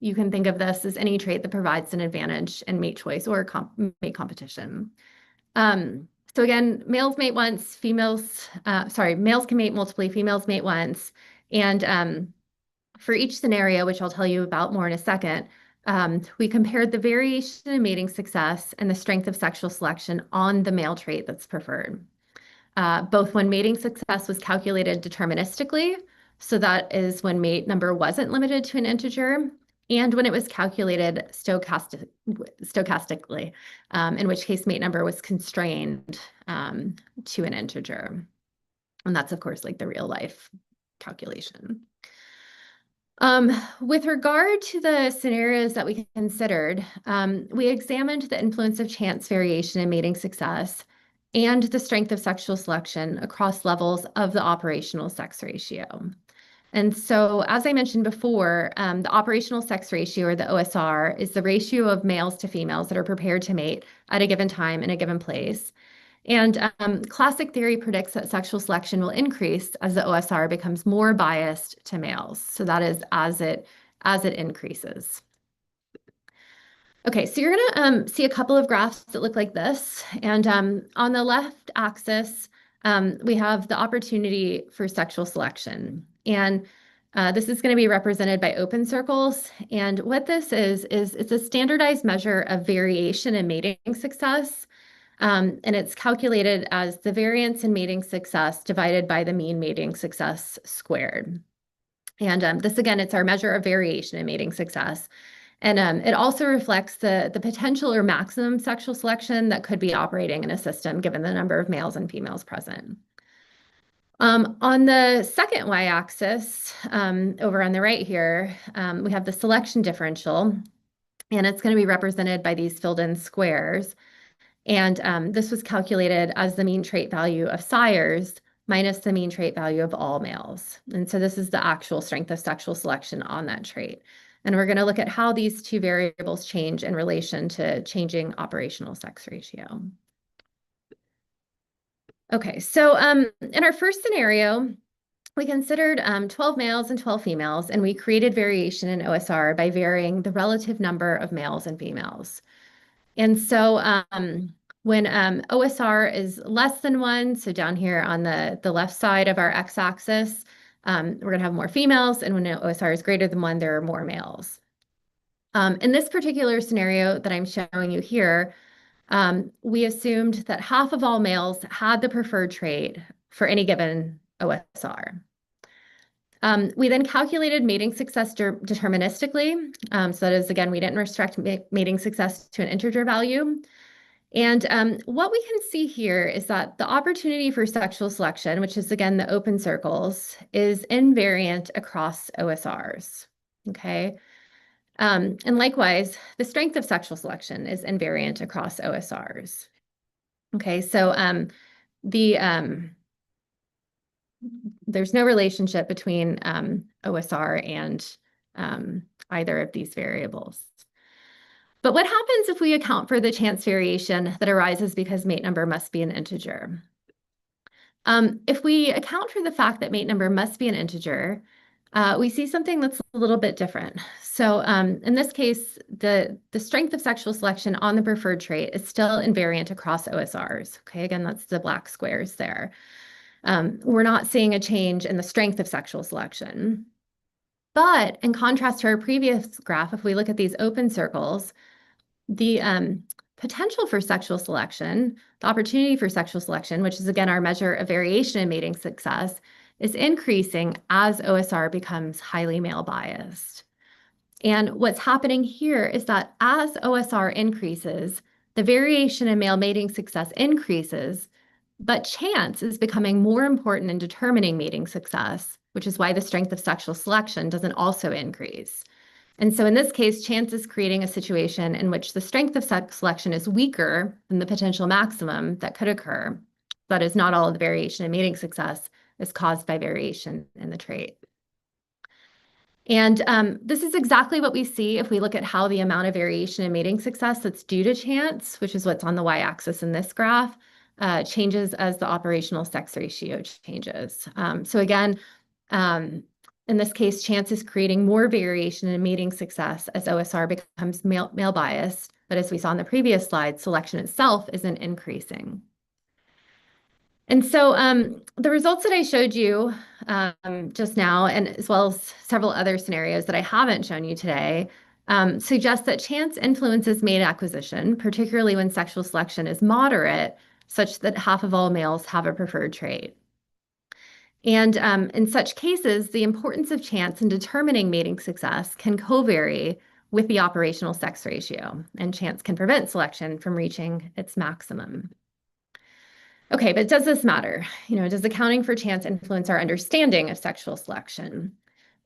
you can think of this as any trait that provides an advantage in mate choice or mate competition. So again, males mate once, males can mate multiply, females mate once. And for each scenario, which I'll tell you about more in a second, we compared the variation in mating success and the strength of sexual selection on the male trait that's preferred. Both when mating success was calculated deterministically, so that is when mate number wasn't limited to an integer, and when it was calculated stochastically, in which case mate number was constrained to an integer. And that's, of course, like the real life calculation. With regard to the scenarios that we considered, we examined the influence of chance variation in mating success and the strength of sexual selection across levels of the operational sex ratio. And so, as I mentioned before, the operational sex ratio, or the OSR, is the ratio of males to females that are prepared to mate at a given time in a given place. And classic theory predicts that sexual selection will increase as the OSR becomes more biased to males. So that is as it increases. Okay, so you're going to see a couple of graphs that look like this. And on the left axis, we have the opportunity for sexual selection. And this is going to be represented by open circles. And what this is it's a standardized measure of variation in mating success. And it's calculated as the variance in mating success divided by the mean mating success squared. And this, again, it's our measure of variation in mating success. And it also reflects the potential or maximum sexual selection that could be operating in a system given the number of males and females present. On the second y-axis, over on the right here, we have the selection differential, and it's going to be represented by these filled-in squares. And this was calculated as the mean trait value of sires minus the mean trait value of all males. And so this is the actual strength of sexual selection on that trait. And we're going to look at how these two variables change in relation to changing operational sex ratio. Okay, so in our first scenario, we considered 12 males and 12 females, and we created variation in OSR by varying the relative number of males and females. And so when OSR is less than 1, so down here on the left side of our x-axis, we're going to have more females, and when OSR is greater than 1, there are more males. In this particular scenario that I'm showing you here, we assumed that half of all males had the preferred trait for any given OSR. We then calculated mating success deterministically. So that is, again, we didn't restrict mating success to an integer value. And what we can see here is that the opportunity for sexual selection, which is again the open circles, is invariant across OSRs. Okay. And likewise, the strength of sexual selection is invariant across OSRs. Okay, so the there's no relationship between OSR and either of these variables. But what happens if we account for the chance variation that arises because mate number must be an integer? If we account for the fact that mate number must be an integer, we see something that's a little bit different. So in this case, the strength of sexual selection on the preferred trait is still invariant across OSRs. Okay, again, that's the black squares there. We're not seeing a change in the strength of sexual selection. But in contrast to our previous graph, if we look at these open circles, the potential for sexual selection, the opportunity for sexual selection, which is again our measure of variation in mating success, is increasing as OSR becomes highly male biased. And what's happening here is that as OSR increases, the variation in male mating success increases, but chance is becoming more important in determining mating success, which is why the strength of sexual selection doesn't also increase. And so in this case, chance is creating a situation in which the strength of sex selection is weaker than the potential maximum that could occur. That is, not all of the variation in mating success is caused by variation in the trait. And this is exactly what we see if we look at how the amount of variation in mating success that's due to chance, which is what's on the y-axis in this graph, changes as the operational sex ratio changes. So again, in this case, chance is creating more variation in mating success as OSR becomes male biased. But as we saw in the previous slide, selection itself isn't increasing. And so the results that I showed you just now, and as well as several other scenarios that I haven't shown you today, suggest that chance influences mate acquisition, particularly when sexual selection is moderate, such that half of all males have a preferred trait. And in such cases, the importance of chance in determining mating success can co-vary with the operational sex ratio, and chance can prevent selection from reaching its maximum. Okay, but does this matter? Does accounting for chance influence our understanding of sexual selection?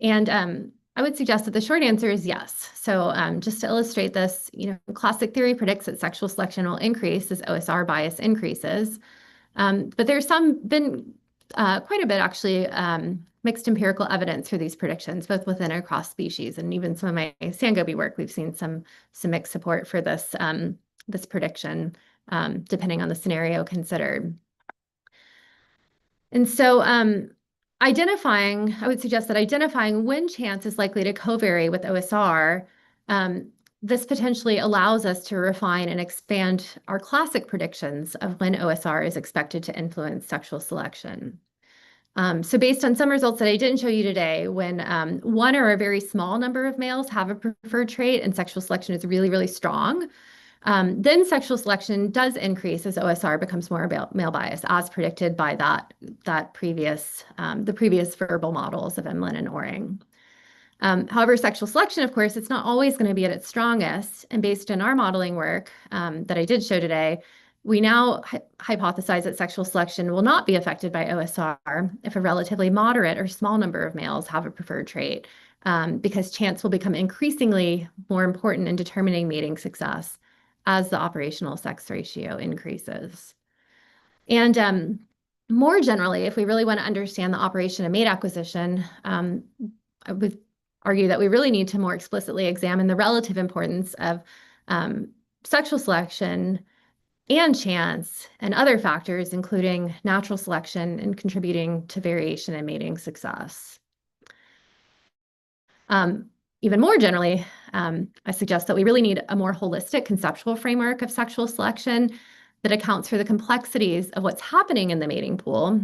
And I would suggest that the short answer is yes. So just to illustrate this, classic theory predicts that sexual selection will increase as OSR bias increases. But there's been quite a bit actually mixed empirical evidence for these predictions, both within and across species. And even some of my Sangobi work, we've seen some mixed support for this, this prediction, depending on the scenario considered. And so I would suggest that identifying when chance is likely to covary with OSR, this potentially allows us to refine and expand our classic predictions of when OSR is expected to influence sexual selection. So based on some results that I didn't show you today, when one or a very small number of males have a preferred trait and sexual selection is really, really strong, then sexual selection does increase as OSR becomes more male bias, as predicted by the previous verbal models of Emlyn and Oring. However, sexual selection, of course, it's not always going to be at its strongest. And based on our modeling work that I did show today, we now hypothesize that sexual selection will not be affected by OSR if a relatively moderate or small number of males have a preferred trait, because chance will become increasingly more important in determining mating success as the operational sex ratio increases. And more generally, if we really want to understand the operation of mate acquisition, I would argue that we really need to more explicitly examine the relative importance of sexual selection and chance and other factors, including natural selection and contributing to variation in mating success. Even more generally, I suggest that we really need a more holistic conceptual framework of sexual selection that accounts for the complexities of what's happening in the mating pool,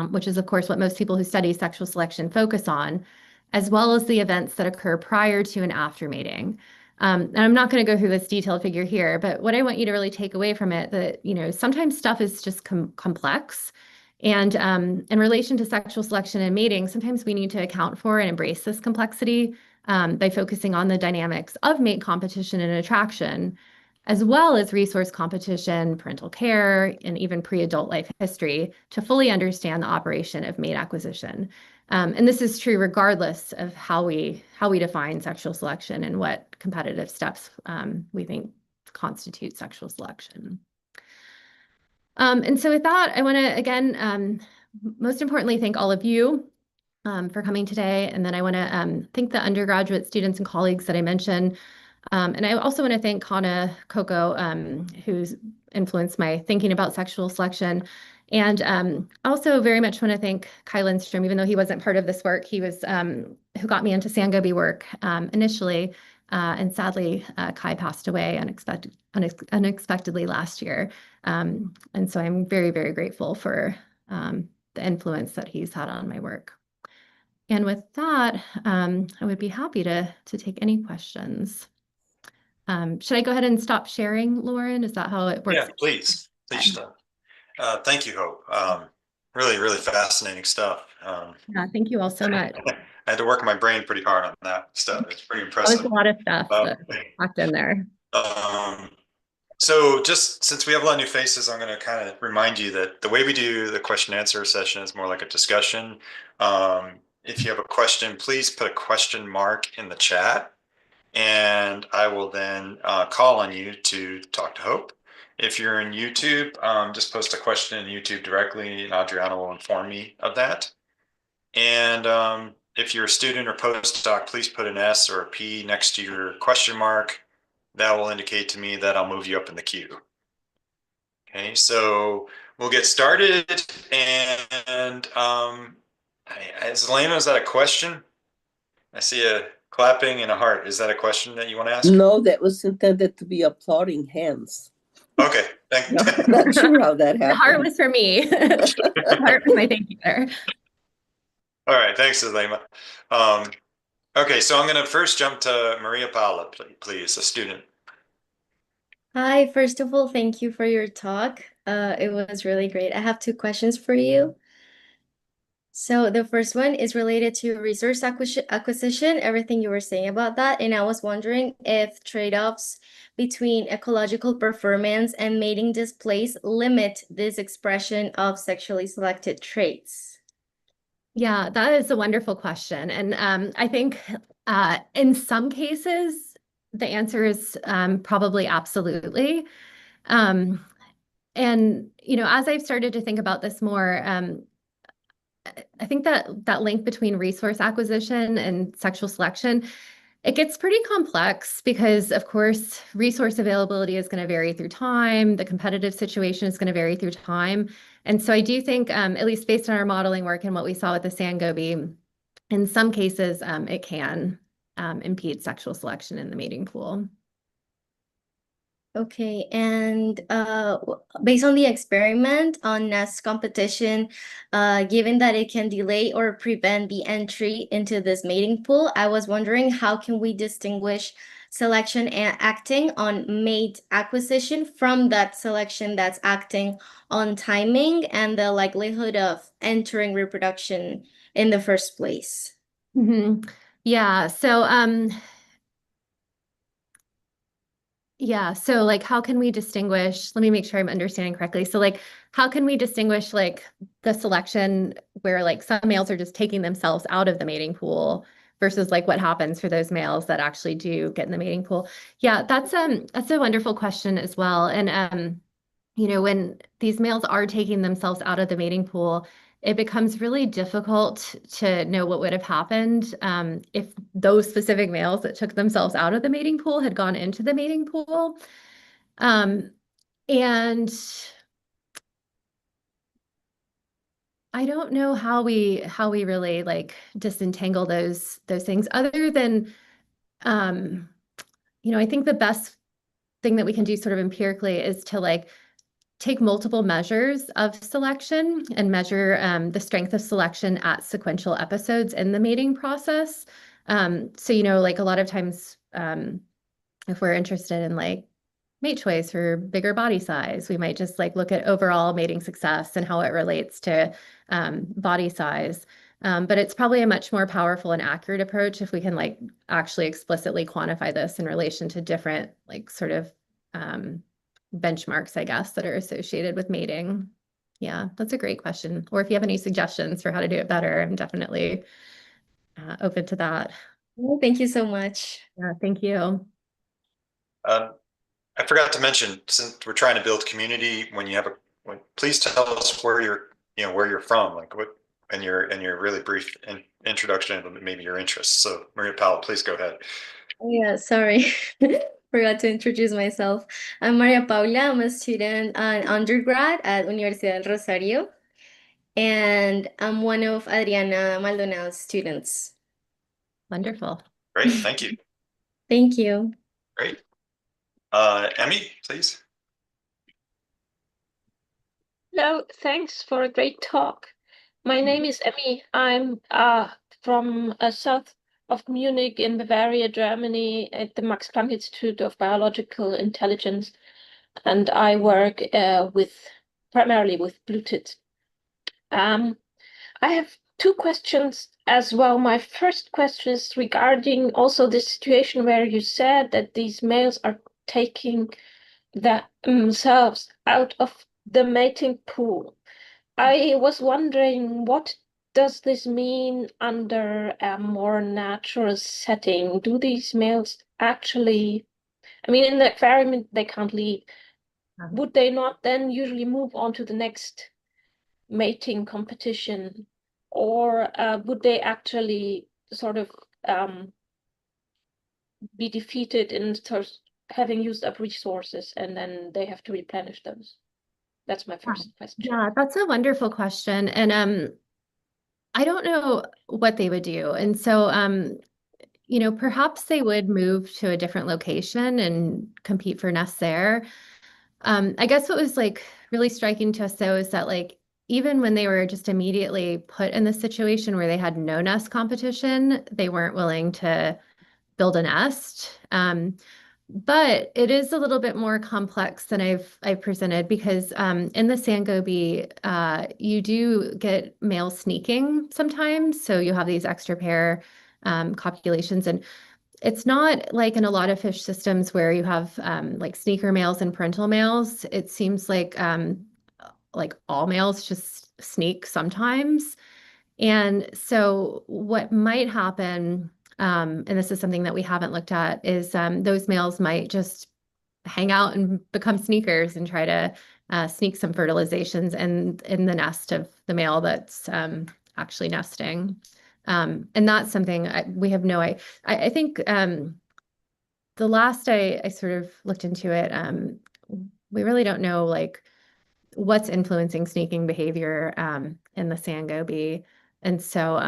which is, of course, what most people who study sexual selection focus on, as well as the events that occur prior to and after mating. And I'm not going to go through this detailed figure here, but what I want you to really take away from it, that sometimes stuff is just complex. And in relation to sexual selection and mating, sometimes we need to account for and embrace this complexity by focusing on the dynamics of mate competition and attraction, as well as resource competition, parental care, and even pre-adult life history to fully understand the operation of mate acquisition. And this is true regardless of how we define sexual selection and what competitive steps we think constitute sexual selection. And so with that, I want to again, most importantly, thank all of you for coming today. And then I want to thank the undergraduate students and colleagues that I mentioned. And I also want to thank Kana Coco, who's influenced my thinking about sexual selection. And also very much want to thank Kai Lindstrom, even though he wasn't part of this work, he was who got me into Sangobi work initially. And sadly, Kai passed away unexpectedly last year. And so I'm very, very grateful for the influence that he's had on my work. And with that, I would be happy to take any questions. Should I go ahead and stop sharing, Lauren? Is that how it Yeah, works? please, Okay. please stop. Thank you, Hope. Really, really fascinating stuff. Yeah, thank you all so much. I had to work my brain pretty hard on that stuff. It's pretty That was impressive. a lot of stuff Um, that packed in there. um, so just since we have a lot of new faces, I'm going to kind of remind you that the way we do the question and answer session is more like a discussion. If you have a question, please put a question mark in the chat, and I will then call on you to talk to Hope. If you're in YouTube, just post a question in YouTube directly, and Adriana will inform me of that. And if you're a student or postdoc, please put an S or a P next to your question mark. That will indicate to me that I'll move you up in the queue. Okay, so we'll get started. And Zelena, is that a question? I see a clapping and a heart. Is that a question that you want to ask? No, that was intended to be applauding hands. Okay, No, not sure how that The heart happened. was for me. The heart was my thank you there. All right, thanks, Zelena. Okay, so I'm going to first jump to Maria Paula, please, a student. Hi, first of all, thank you for your talk. It was really great. I have two questions for you. So the first one is related to resource acquisition, everything you were saying about that. And I was wondering if trade-offs between ecological performance and mating displays limit this expression of sexually selected traits. Yeah, that is a wonderful question. And I think in some cases, the answer is probably absolutely. And, as I've started to think about this more, I think that link between resource acquisition and sexual selection, it gets pretty complex because, of course, resource availability is going to vary through time. The competitive situation is going to vary through time. And so I do think, at least based on our modeling work and what we saw with the sand goby, in some cases, it can impede sexual selection in the mating pool. Okay, and based on the experiment on nest competition, given that it can delay or prevent the entry into this mating pool, I was wondering how can we distinguish selection and acting on mate acquisition from that selection that's acting on timing and the likelihood of entering reproduction in the first place? Mhm. Yeah, so like how can we distinguish, let me make sure I'm understanding correctly. So like how can we distinguish like the selection where like some males are just taking themselves out of the mating pool versus like what happens for those males that actually do get in the mating pool? Yeah, that's a wonderful question as well. And when these males are taking themselves out of the mating pool, it becomes really difficult to know what would have happened if those specific males that took themselves out of the mating pool had gone into the mating pool. And I don't know how we really like disentangle those things other than I think the best thing that we can do sort of empirically is to like take multiple measures of selection and measure the strength of selection at sequential episodes in the mating process. So, like a lot of times, if we're interested in like mate choice or bigger body size, we might just like look at overall mating success and how it relates to body size. But it's probably a much more powerful and accurate approach if we can like actually explicitly quantify this in relation to different like sort of benchmarks, I guess, that are associated with mating. Yeah, that's a great question. Or if you have any suggestions for how to do it better, I'm definitely open to that. Oh, thank you so much. Yeah, thank you. I forgot to mention, since we're trying to build community, when you have please tell us where you're from, like what, and your really brief introduction and maybe your interests. So Maria Paula, please go ahead. Oh, yeah, sorry. Forgot to introduce myself. I'm Maria Paula. I'm a student, an undergrad at Universidad del Rosario, and I'm one of Adriana Maldonado's students. Wonderful. Great, thank you. Thank you. Great. Emmy, please. Hello, thanks for a great talk. My name is Emmy. I'm from south of Munich in Bavaria, Germany, at the Max Planck Institute of Biological Intelligence, and I work primarily with blue tits. I have two questions as well. My first question is regarding also the situation where you said that these males are taking themselves out of the mating pool. I was wondering, what does this mean under a more natural setting? Do these males actually, I mean, in the environment they can't leave, would they not then usually move on to the next mating competition? Or would they actually sort of be defeated in sort of having used up resources and then they have to replenish those? That's my first question. Yeah, that's a wonderful question. And I don't know what they would do. And so perhaps they would move to a different location and compete for nests there. I guess what was like really striking to us though is that like even when they were just immediately put in the situation where they had no nest competition, they weren't willing to build a nest. But it is a little bit more complex than I've presented because in the sand goby, you do get male sneaking sometimes. So you have these extra pair copulations, and it's not like in a lot of fish systems where you have like sneaker males and parental males. It seems like all males just sneak sometimes. And so what might happen, and this is something that we haven't looked at, is those males might just hang out and become sneakers and try to sneak some fertilizations in the nest of the male that's actually nesting. And that's something we have no idea. I think the last I sort of looked into it, we really don't know like what's influencing sneaking behavior in the sand goby. And so,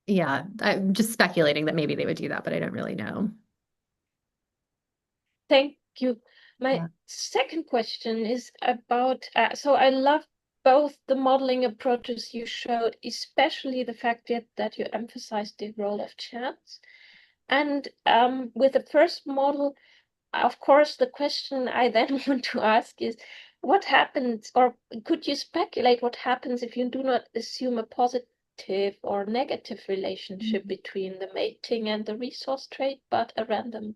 yeah, I'm just speculating that maybe they would do that, but I don't really know. Thank you. My Yeah. second question is about, so I love both the modeling approaches you showed, especially the fact that you emphasized the role of chance. And with the first model, of course, the question I then want to ask is, what happens, or could you speculate what happens if you do not assume a positive or negative relationship between the mating and the resource trade, but a random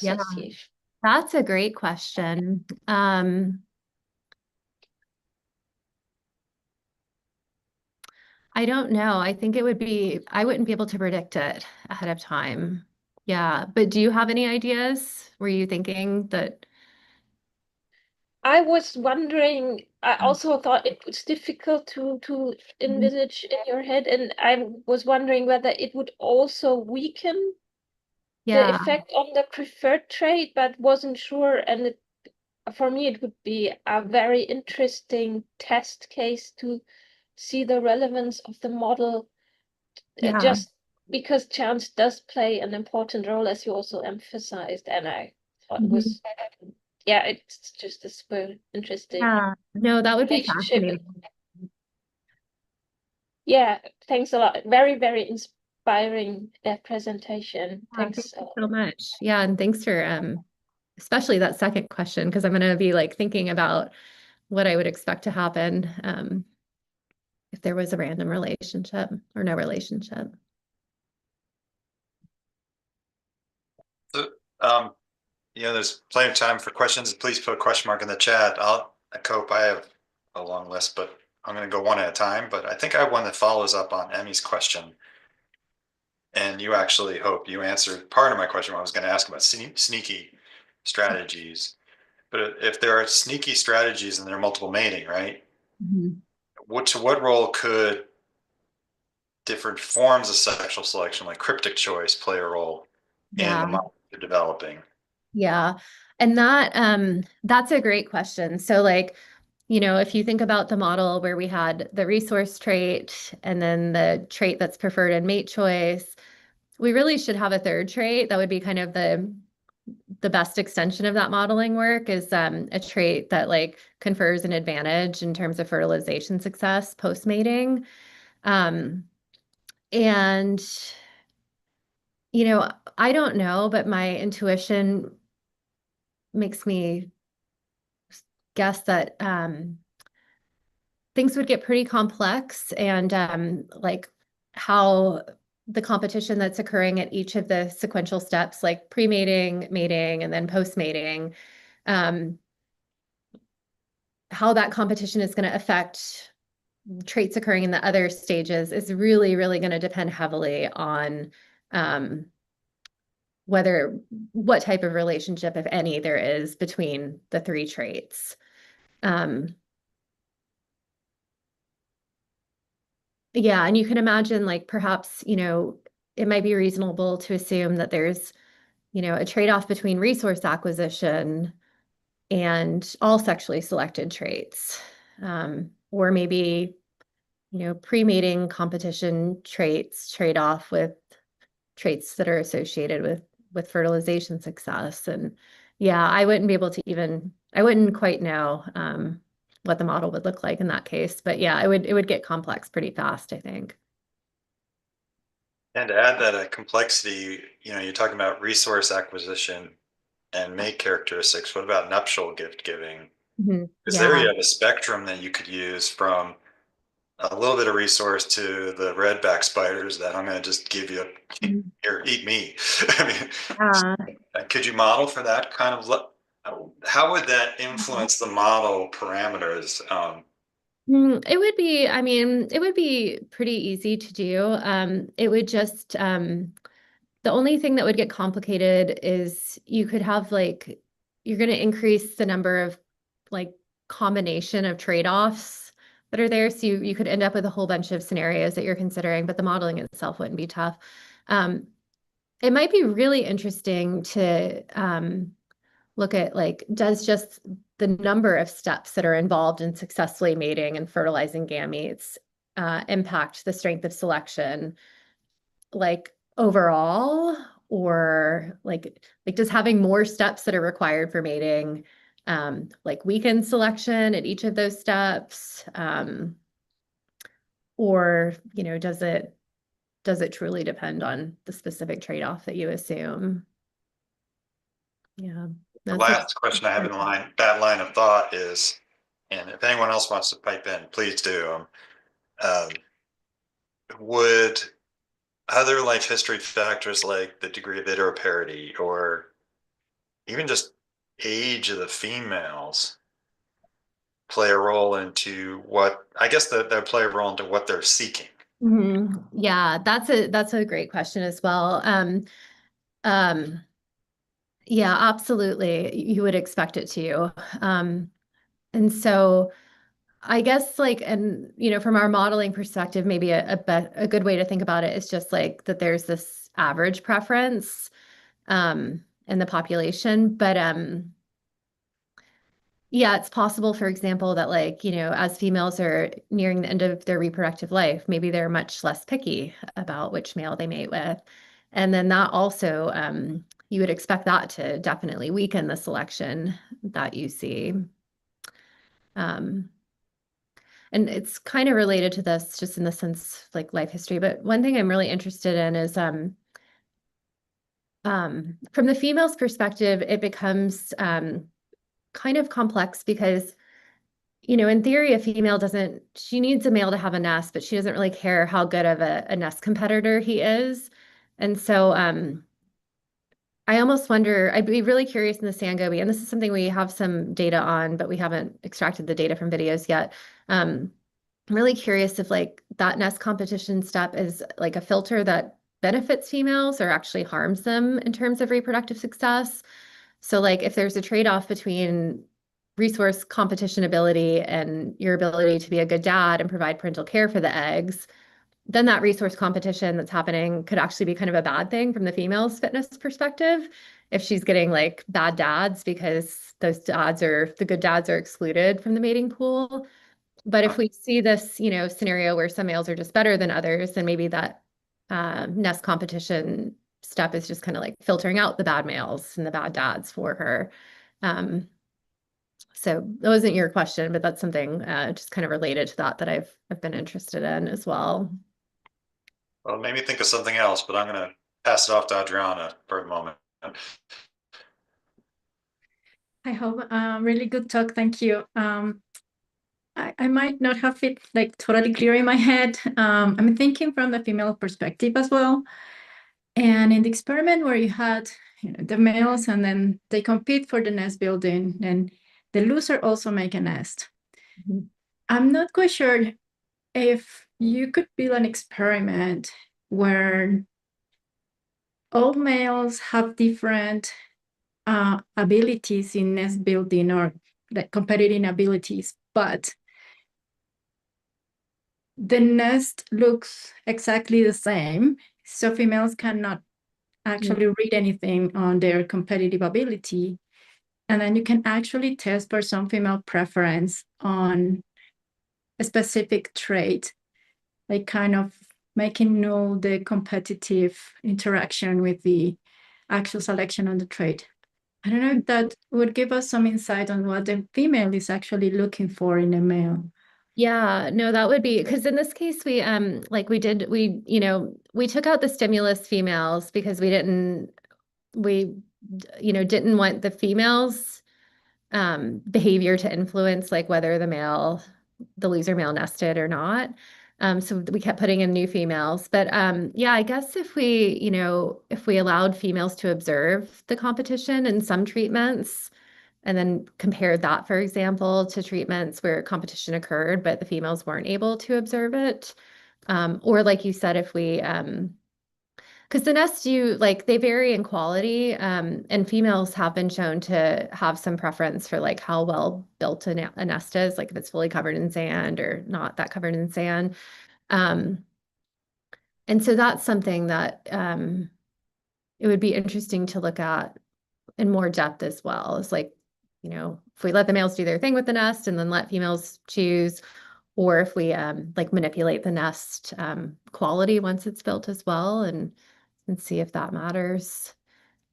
Yeah, association? that's a great question. I don't know. I think I wouldn't be able to predict it ahead of time. Yeah, but do you have any ideas? Were you thinking that? I was wondering, I also thought it was difficult to envisage in your head, and I was wondering whether it would also weaken the Yeah, effect on the preferred trade, but wasn't sure. And for me, it would be a very interesting test case to see the relevance of the model, yeah. just because chance does play an important role, as you also emphasized. And I thought it Mhm. was, yeah, it's just a super interesting Yeah, no, that would be relationship. fascinating. Yeah, thanks a lot. Very, very inspiring presentation. Thank Thanks. you so much. Yeah, and thanks for especially that second question, because I'm going to be like thinking about what I would expect to happen if there was a random relationship or no relationship. So, um, there's plenty of time for questions. Please put a question mark in the chat. I Cope, I have a long list, but I'm going to go one at a time. But I think I have one that follows up on Emmy's question. And you actually, Hope, you answered part of my question. I was going to ask about sneaky strategies. But if there are sneaky strategies and there are multiple mating, right? Mhm. What role could different forms of sexual selection, like cryptic choice, play a role in Yeah. the model you're developing? Yeah. And that's a great question. So like, if you think about the model where we had the resource trait and then the trait that's preferred in mate choice, we really should have a third trait that would be kind of the best extension of that modeling work is a trait that like confers an advantage in terms of fertilization success post mating. And I don't know, but my intuition makes me guess that things would get pretty complex and like how the competition that's occurring at each of the sequential steps, like pre-mating, mating, and then post-mating, um, how that competition is going to affect traits occurring in the other stages is really, really going to depend heavily on um, what type of relationship, if any, there is between the three traits. Yeah, and you can imagine like perhaps, it might be reasonable to assume that there's, a trade-off between resource acquisition and all sexually selected traits. Or maybe, pre-mating competition traits trade off with traits that are associated with fertilization success. And yeah, I wouldn't quite know what the model would look like in that case. But yeah, it would get complex pretty fast, I think. And to add that complexity, you're talking about resource acquisition and mate characteristics. What about nuptial gift giving? Mhm. Because there Yeah. you have a spectrum that you could use from a little bit of resource to the redback spiders that I'm going to just give you Mhm. here, eat me. I mean, Yeah. could you model for that kind of? How would that influence the model parameters? I mean, it would be pretty easy to do. It would just, the only thing that would get complicated is you could have like, you're going to increase the number of like combination of trade-offs that are there. So you could end up with a whole bunch of scenarios that you're considering, but the modeling itself wouldn't be tough. Um, it might be really interesting to look at like, does just the number of steps that are involved in successfully mating and fertilizing gametes impact the strength of selection, like overall, or like does having more steps that are required for mating like weaken selection at each of those steps, or does it truly depend on the specific trade-off that you assume? Yeah, The that's last question I have in that line of thought is, and if anyone else wants to pipe in, please do. Um, would other life history factors like the degree of heteroparity or even just age of the females play a role into what I guess that play a role into what they're seeking? Yeah, that's a great question as well. Um, yeah, absolutely. You would expect it to. And so I guess like, and from our modeling perspective, maybe a good way to think about it is just like that there's this average preference in the population. But yeah, it's possible, for example, that like, as females are nearing the end of their reproductive life, maybe they're much less picky about which male they mate with. And then that also, you would expect that to definitely weaken the selection that you see. Um, and it's kind of related to this just in the sense like life history. But one thing I'm really interested in is from the female's perspective, it becomes kind of complex because in theory, a female she needs a male to have a nest, but she doesn't really care how good of a nest competitor he is. And so I almost wonder, I'd be really curious in the sand goby, and this is something we have some data on, but we haven't extracted the data from videos yet. I'm really curious if like that nest competition step is like a filter that benefits females or actually harms them in terms of reproductive success. So like if there's a trade-off between resource competition ability and your ability to be a good dad and provide parental care for the eggs, then that resource competition that's happening could actually be kind of a bad thing from the female's fitness perspective. If she's getting like bad dads because those dads are the good dads are excluded from the mating pool. But if we see this, scenario where some males are just better than others, then maybe that nest competition step is just kind of like filtering out the bad males and the bad dads for her. Um, so that wasn't your question, but that's something just kind of related to that I've been interested in as well. Well, it made me think of something else, but I'm going to pass it off to Adriana for a moment. I hope really good talk. Thank you. I might not have it like totally clear in my head. I'm thinking from the female perspective as well. And in the experiment where you had the males and then they compete for the nest building and the loser also make a nest. Mhm. I'm not quite sure if you could build an experiment where all males have different abilities in nest building or like competitive abilities, but the nest looks exactly the same. So females cannot actually read anything on their competitive ability. And then you can actually test for some female preference on a specific trait, like kind of making know the competitive interaction with the actual selection on the trait. I don't know if that would give us some insight on what the female is actually looking for in a male. Yeah, no, that would be because in this case we took out the stimulus females because we didn't want the females behavior to influence like whether the loser male nested or not. So we kept putting in new females. But yeah, I guess if we allowed females to observe the competition in some treatments and then compared that, for example, to treatments where competition occurred, but the females weren't able to observe it. Or like you said, if we because the nests they vary in quality, and females have been shown to have some preference for like how well built a nest is, like if it's fully covered in sand or not that covered in sand. Um, and so that's something that it would be interesting to look at in more depth as well. It's like, if we let the males do their thing with the nest and then let females choose, or if we like manipulate the nest quality once it's built as well and see if that matters.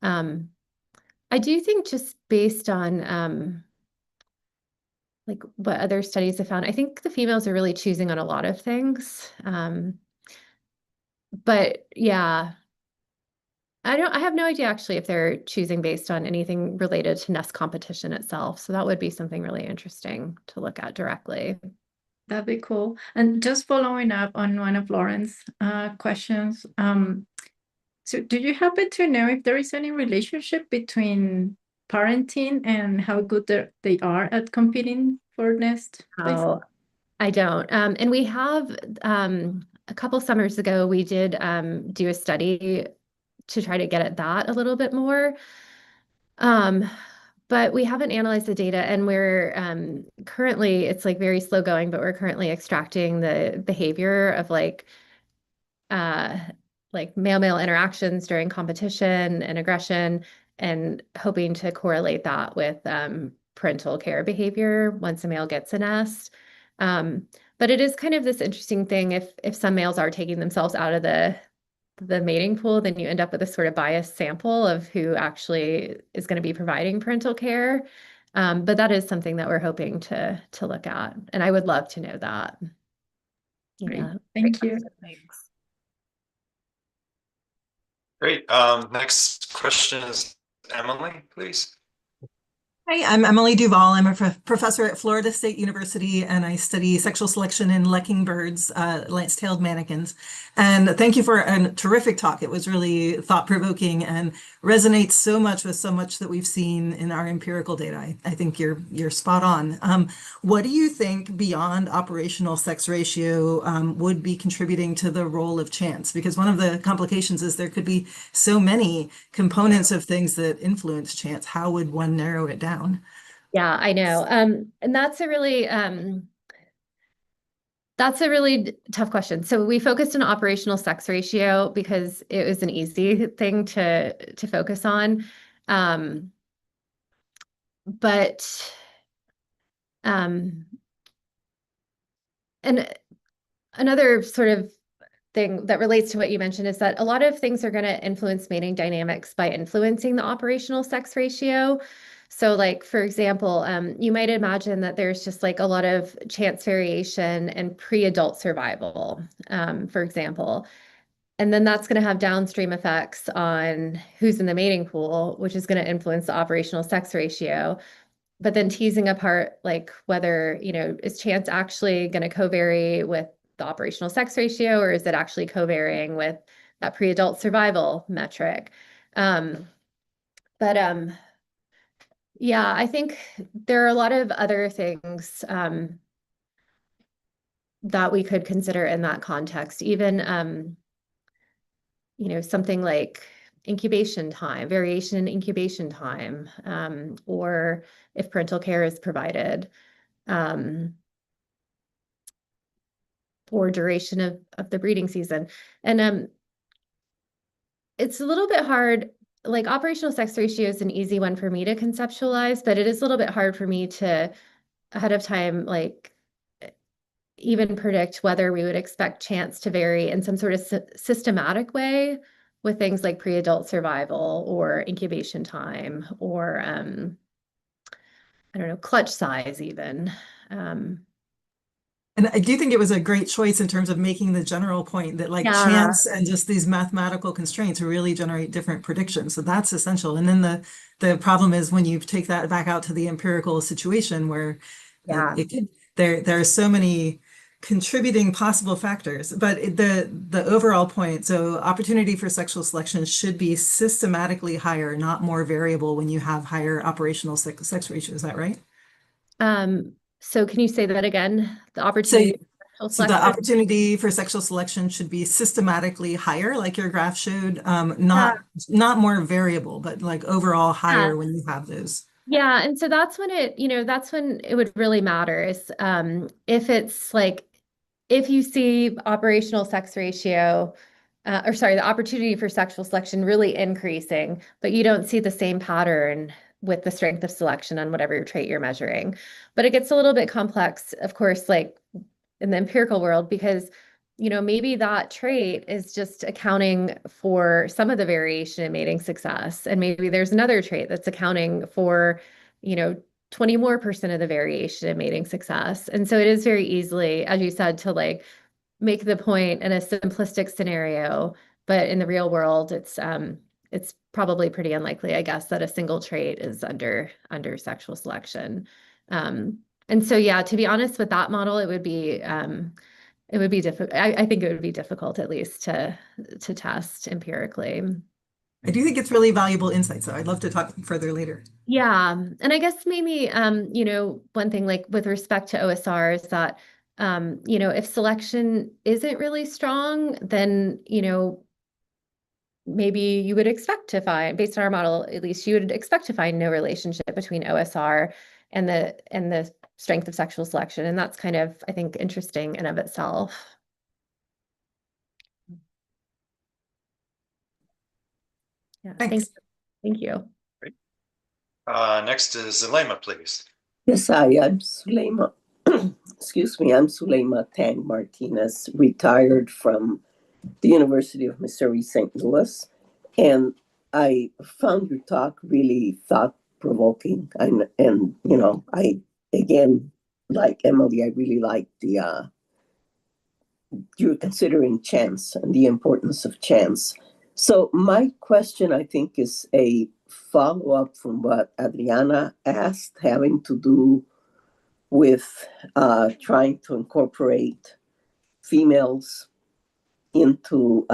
I do think just based on like what other studies have found, I think the females are really choosing on a lot of things. But yeah, I have no idea actually if they're choosing based on anything related to nest competition itself. So that would be something really interesting to look at directly. That'd be cool. And just following up on one of Lauren's questions, so do you happen to know if there is any relationship between parenting and how good they are at competing for nest place? Oh, I don't. And we have a couple summers ago, we did do a study to try to get at that a little bit more. But we haven't analyzed the data, and we're currently, it's like very slow going, but we're currently extracting the behavior of uh, like male-male interactions during competition and aggression, and hoping to correlate that with parental care behavior once a male gets a nest. But it is kind of this interesting thing if some males are taking themselves out of the mating pool, then you end up with a sort of biased sample of who actually is going to be providing parental care. But that is something that we're hoping to look at, and I would love to know that. Great. Yeah. Thank you. Thanks. Great. Next question is Emily, please. Hi, I'm Emily Duval. I'm a professor at Florida State University, and I study sexual selection in lecking birds, lance-tailed manakins. And thank you for a terrific talk. It was really thought-provoking and resonates so much with so much that we've seen in our empirical data. I think you're spot on. What do you think beyond operational sex ratio would be contributing to the role of chance? Because one of the complications is there could be so many components of things that influence chance. How would one narrow it down? Yeah, I know. And that's a really tough question. So we focused on operational sex ratio because it was an easy thing to focus on. But and another sort of thing that relates to what you mentioned is that a lot of things are going to influence mating dynamics by influencing the operational sex ratio. So like, for example, you might imagine that there's just like a lot of chance variation and pre-adult survival, for example. And then that's going to have downstream effects on who's in the mating pool, which is going to influence the operational sex ratio. But then teasing apart like whether, is chance actually going to covary with the operational sex ratio, or is it actually covarying with that pre-adult survival metric? But yeah, I think there are a lot of other things that we could consider in that context, even something like incubation time, variation in incubation time, or if parental care is provided, or duration of the breeding season. And it's a little bit hard, like operational sex ratio is an easy one for me to conceptualize, but it is a little bit hard for me to ahead of time, like even predict whether we would expect chance to vary in some sort of systematic way with things like pre-adult survival or incubation time or I don't know, clutch size even. And I do think it was a great choice in terms of making the general point that like Yeah, chance and just these mathematical constraints really generate different predictions. So that's essential. And then the problem is when you take that back out to the empirical situation where yeah. it could there are so many contributing possible factors. But the overall point, so opportunity for sexual selection should be systematically higher, not more variable when you have higher operational sex ratio. Is that right? So can you say that again? The So opportunity for sexual So the selection? opportunity for sexual selection should be systematically higher, like your graph showed, Yeah. not more variable, but like overall Yeah. higher when you have those. Yeah, and so that's when that's when it would really matter is if it's like if you see operational sex ratio, or sorry, the opportunity for sexual selection really increasing, but you don't see the same pattern with the strength of selection on whatever trait you're measuring. But it gets a little bit complex, of course, like in the empirical world, because maybe that trait is just accounting for some of the variation in mating success. And maybe there's another trait that's accounting for, 20 more percent of the variation in mating success. And so it is very easily, as you said, to like make the point in a simplistic scenario, but in the real world, it's probably pretty unlikely, I guess, that a single trait is under sexual selection. And so, yeah, to be honest, with that model, it would be difficult. I think it would be difficult at least to test empirically. I do think it's really valuable insight, so I'd love to talk further later. Yeah, and I guess maybe one thing like with respect to OSR is that if selection isn't really strong, then maybe you would expect to find, based on our model, at least you would expect to find no relationship between OSR and the strength of sexual selection. And that's kind of, I think, interesting in of itself. Yeah, Thanks. thank you. Great. Next is Zulema, please. Yes, I'm Sulema. Excuse me, I'm Sulema Tang Martinez, retired from the University of Missouri St. Louis, and I found your talk really thought-provoking. And I again, like Emily, I really like the you're considering chance and the importance of chance. So my question, I think, is a follow up from what Adriana asked, having to do with trying to incorporate females into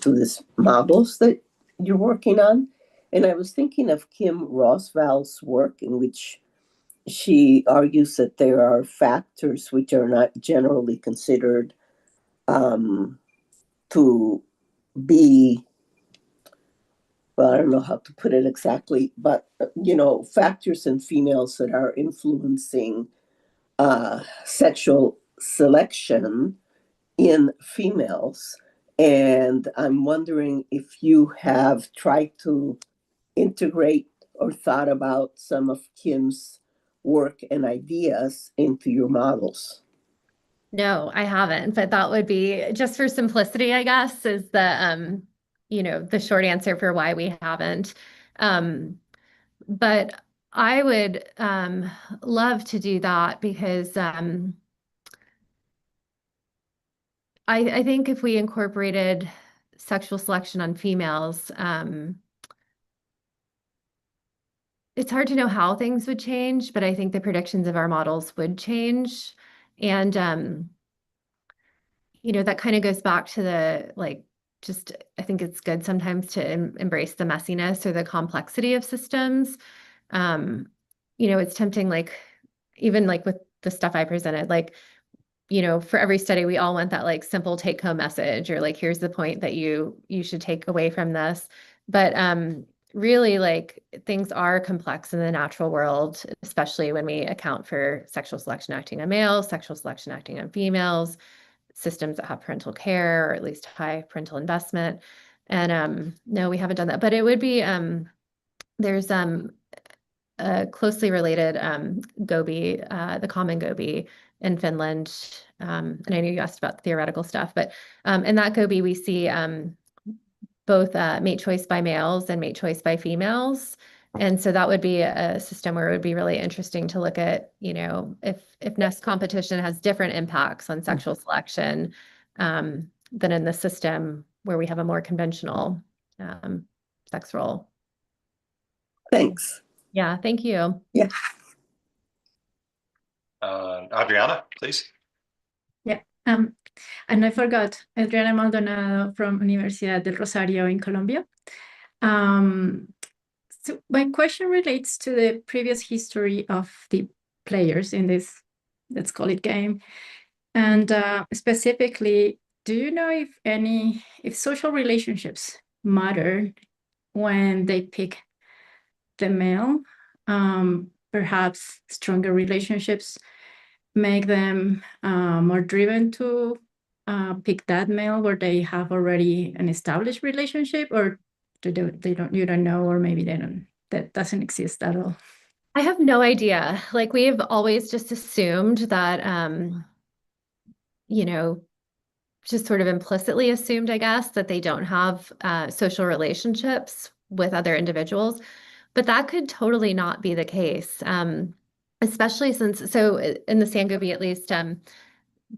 this models that you're working on. And I was thinking of Kim Rosval's work, in which she argues that there are factors which are not generally considered to be, well, I don't know how to put it exactly, but factors in females that are influencing sexual selection in females. And I'm wondering if you have tried to integrate or thought about some of Kim's work and ideas into your models. No, I haven't, but that would be just for simplicity, I guess, is the short answer for why we haven't. But I would love to do that because I think if we incorporated sexual selection on females, it's hard to know how things would change, but I think the predictions of our models would change. And that kind of goes back to I think it's good sometimes to embrace the messiness or the complexity of systems. It's tempting, even with the stuff I presented, for every study, we all want that simple take home message, or here's the point that you should take away from this. But really, things are complex in the natural world, especially when we account for sexual selection acting on males, sexual selection acting on females, systems that have parental care, or at least high parental investment. And no, we haven't done that. But it would be there's a closely related goby, the common goby in Finland. And I know you asked about theoretical stuff, but in that goby, we see both mate choice by males and mate choice by females. And so that would be a system where it would be really interesting to look at, if nest competition has different impacts on sexual selection than in the system where we have a more conventional sex role. Thanks. Yeah, thank you. Yeah. Adriana, please. Yeah. And I forgot, Adriana Maldonado from Universidad del Rosario in Colombia. So my question relates to the previous history of the players in this, let's call it, game. And specifically, do you know if social relationships matter when they pick the male? Perhaps stronger relationships make them more driven to pick that male where they have already an established relationship, or you don't know, or maybe that doesn't exist at all? I have no idea. We've always just assumed that, just sort of implicitly assumed, I guess, that they don't have social relationships with other individuals. But that could totally not be the case, especially so in the sand goby, at least,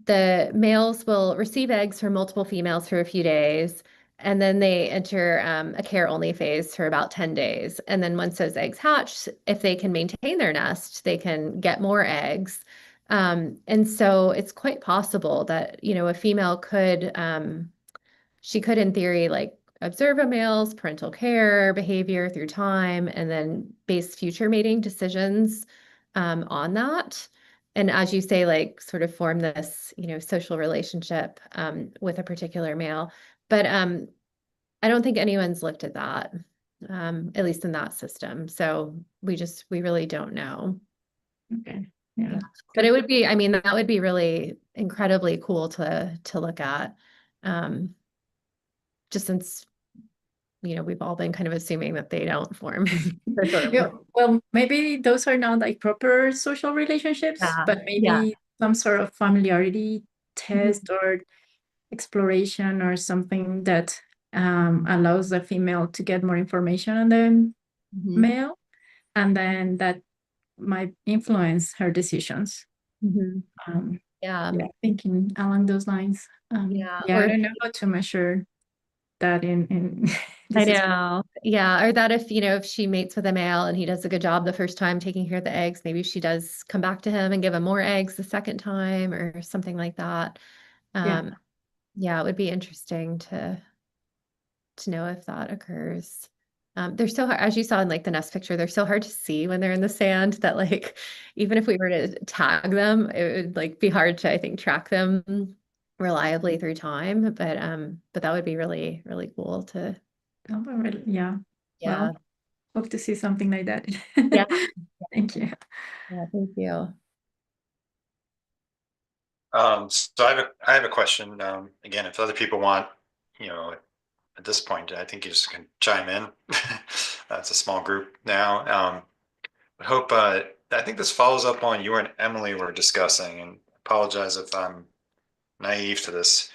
the males will receive eggs from multiple females for a few days, and then they enter a care-only phase for about 10 days. And then once those eggs hatch, if they can maintain their nest, they can get more eggs. And so it's quite possible that, a female she could, in theory, observe a male's parental care behavior through time and then base future mating decisions on that. And as you say, sort of form this, social relationship with a particular male. But I don't think anyone's looked at that, at least in that system. So we really don't know. Okay. Yeah. But it would be, that would be really incredibly cool to look at. Just since, we've all been kind of assuming that they don't form. Yeah, well, maybe those are not proper social relationships, but maybe some sort of familiarity test or exploration or something that allows the female to get more information on the male, and then that might influence her decisions. Yeah, thinking along those lines. Yeah, I don't know how to measure that in I this is know. Yeah. Or that if, if she mates with a male and he does a good job the first time taking care of the eggs, maybe she does come back to him and give him more eggs the second time or something like that. yeah. Yeah, it would be interesting to know if that occurs. They're so hard, as you saw in like the nest picture, they're so hard to see when they're in the sand that like even if we were to tag them, it would like be hard to, I think, track them reliably through time. But that would be really, really cool to, Oh, but really, yeah. Well, yeah. hope to see something like that. Yeah. Thank you. Yeah, thank you. So I have a question. Again, if other people want, at this point, I think you just can chime in. It's a small group now. I think this follows up on you and Emily were discussing, and apologize if I'm naive to this.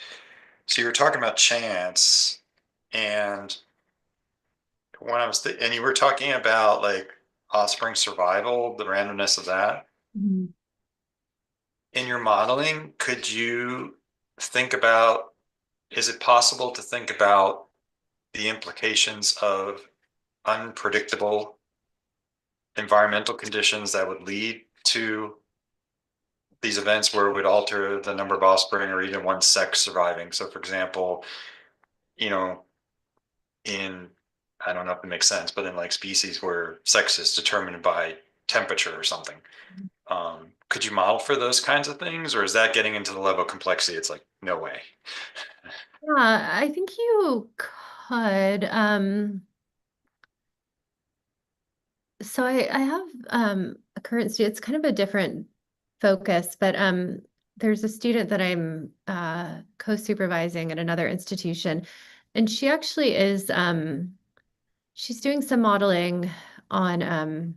So you were talking about chance, and and you were talking about like offspring survival, the randomness of that. Mhm. In your modeling, could you think about, is it possible to think about the implications of unpredictable environmental conditions that would lead to these events where it would alter the number of offspring or even one sex surviving? So for example, you know, in, I don't know if it makes sense, but in like species where sex is determined by temperature or something, could you model for those kinds of things, or is that getting into the level of complexity? It's like, no way. Yeah, I think you could. So I have a current student, it's kind of a different focus, but there's a student that I'm co-supervising at another institution, and she actually is she's doing some modeling on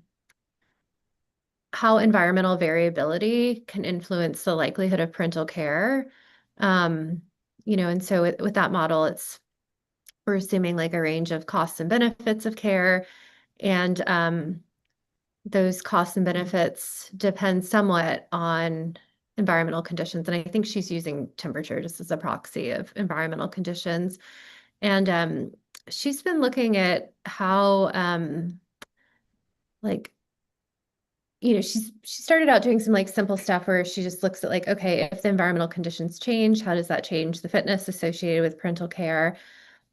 how environmental variability can influence the likelihood of parental care. Um, and so with that model, we're assuming like a range of costs and benefits of care. And those costs and benefits depend somewhat on environmental conditions. And I think she's using temperature just as a proxy of environmental conditions. And she's been looking at how like she started out doing some like simple stuff where she just looks at like, okay, if the environmental conditions change, how does that change the fitness associated with parental care?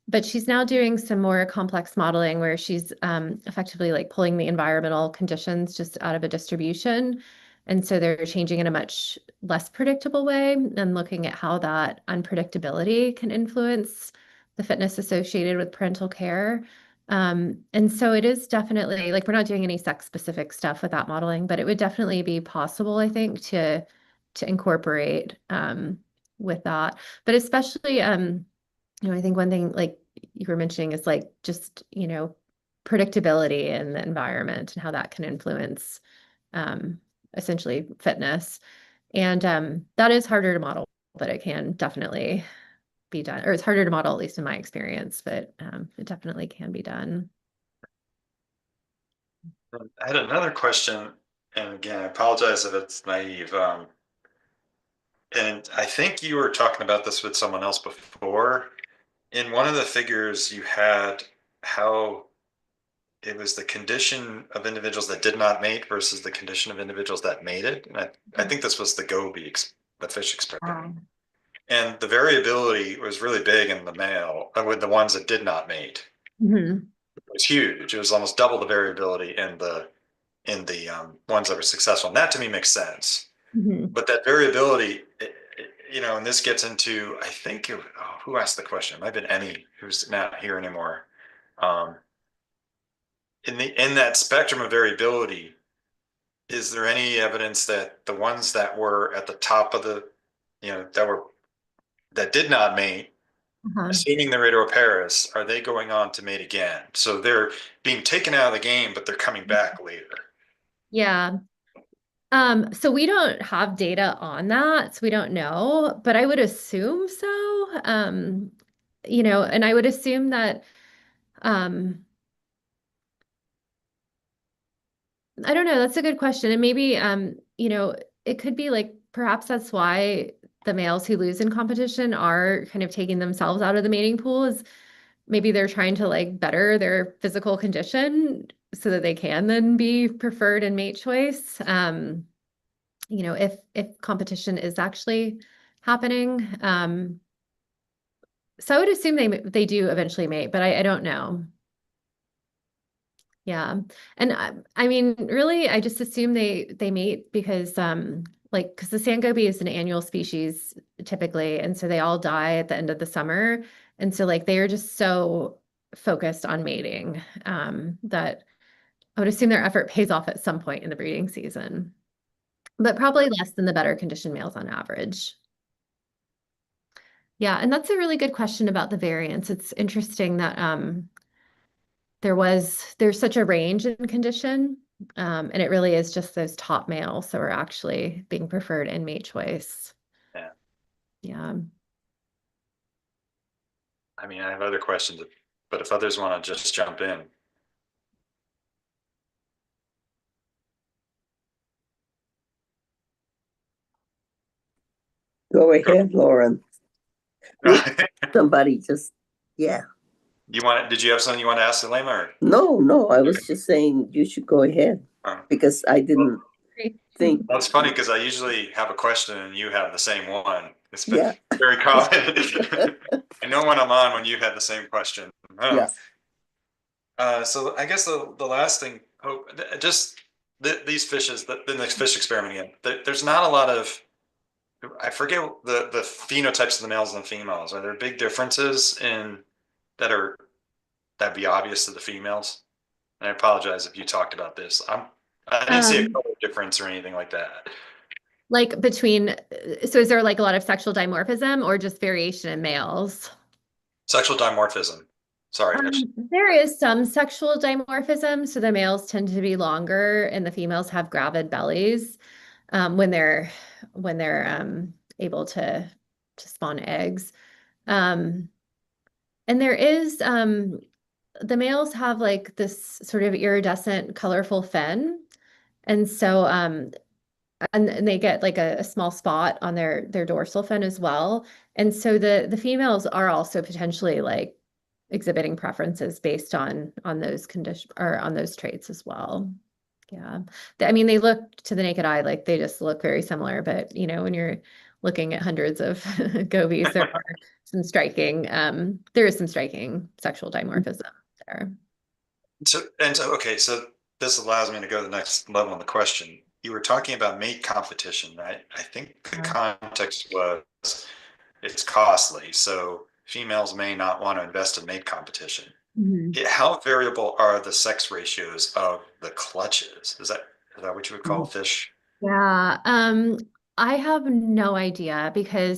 But she's now doing some more complex modeling where she's effectively like pulling the environmental conditions just out of a distribution. And so they're changing in a much less predictable way and looking at how that unpredictability can influence the fitness associated with parental care. And so it is definitely like we're not doing any sex specific stuff with that modeling, but it would definitely be possible, I think, to incorporate with that. But especially I think one thing like you were mentioning is like just, predictability in the environment and how that can influence um, essentially fitness. And that is harder to model, but it can definitely be done, or it's harder to model, at least in my experience, but it definitely can be done. I had another question, and again, I apologize if it's naive. And I think you were talking about this with someone else before. In one of the figures, you had how it was the condition of individuals that did not mate versus the condition of individuals that mated. And I think this was the the fish experiment. And the variability was really big in the male, with the ones that did not mate. Mhm. It was huge. It was almost double the variability in the ones that were successful. And that to me makes sense. Mhm. But that variability, and this gets into, I think, who asked the question? It might have been Emmy, who's not here anymore. Um, in that spectrum of variability, is there any evidence that the ones that were at the top of the, that did not mate, Uh-huh. assuming they're heteropairous, are they going on to mate again? So they're being taken out of the game, but they're coming back later. Yeah. So we don't have data on that, so we don't know, but I would assume so. And I would assume that um I don't know, that's a good question. And maybe it could be like perhaps that's why the males who lose in competition are kind of taking themselves out of the mating pool is maybe they're trying to like better their physical condition so that they can then be preferred in mate choice. If competition is actually happening. So I would assume they do eventually mate, but I don't know. Yeah. And I mean, really, I just assume they mate because because the sand goby is an annual species typically, and so they all die at the end of the summer. And so like they are just so focused on mating that I would assume their effort pays off at some point in the breeding season, but probably less than the better conditioned males on average. Yeah, and that's a really good question about the variance. It's interesting that there's such a range in condition, and it really is just those top males that are actually being preferred in mate choice. Yeah. Yeah. I mean, I have other questions, but if others want to just jump in. Go ahead, Lauren. Somebody just, yeah. Did you have something you want to ask Elena or? No, I was just saying you should go ahead because I didn't think. That's funny because I usually have a question and you have the same one. It's been Yeah. very common. I know when I'm on when you had the same question. Oh. Yeah. So I guess the last thing, just these fishes, the next fish experiment again. There's not a lot of, I forget the phenotypes of the males and the females. Are there big differences that'd be obvious to the females? And I apologize if you talked about this. I didn't see a color difference or anything like that. Like so is there like a lot of sexual dimorphism or just variation in males? Sexual dimorphism. Sorry. There is some sexual dimorphism. So the males tend to be longer and the females have gravid bellies when they're able to spawn eggs. And there is the males have like this sort of iridescent, colorful fin. And so and they get like a small spot on their dorsal fin as well. And so the females are also potentially like exhibiting preferences based on those condition or on those traits as well. Yeah. I mean, they look to the naked eye like they just look very similar, but when you're looking at hundreds of gobies, there is some striking sexual dimorphism there. Okay, so this allows me to go to the next level in the question. You were talking about mate competition, right? I think the context was it's costly, so females may not want to invest in mate competition. How variable are the sex ratios of the clutches? Is that what you would call fish? Yeah, I have no idea because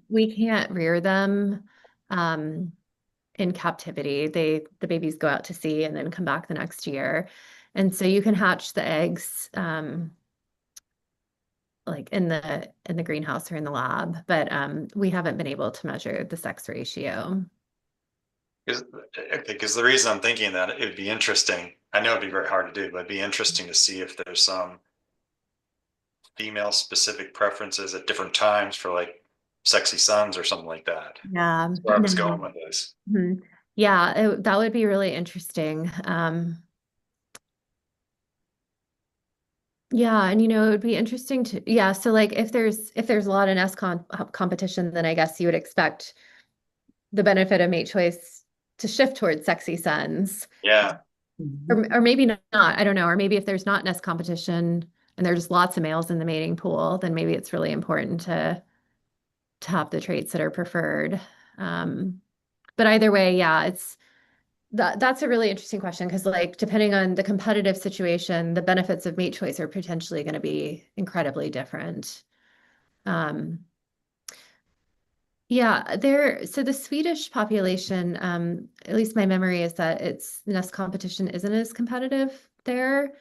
we can't rear them in captivity. The babies go out to sea and then come back the next year. And so you can hatch the eggs like in the greenhouse or in the lab, but we haven't been able to measure the sex ratio. Because the reason I'm thinking that it would be interesting, I know it'd be very hard to do, but it'd be interesting to see if there's some female specific preferences at different times for like sexy sons or something like that. Yeah. That's where I was going with this. Yeah, that would be really interesting. Yeah, and it would be interesting so like if there's a lot of nest competition, then I guess you would expect the benefit of mate choice to shift towards sexy sons. Yeah. Or maybe not, I don't know. Or maybe if there's not nest competition and there's lots of males in the mating pool, then maybe it's really important to have the traits that are preferred. But either way, yeah, that's a really interesting question because like depending on the competitive situation, the benefits of mate choice are potentially going to be incredibly different. Yeah, so the Swedish population, at least my memory is that its nest competition isn't as competitive there.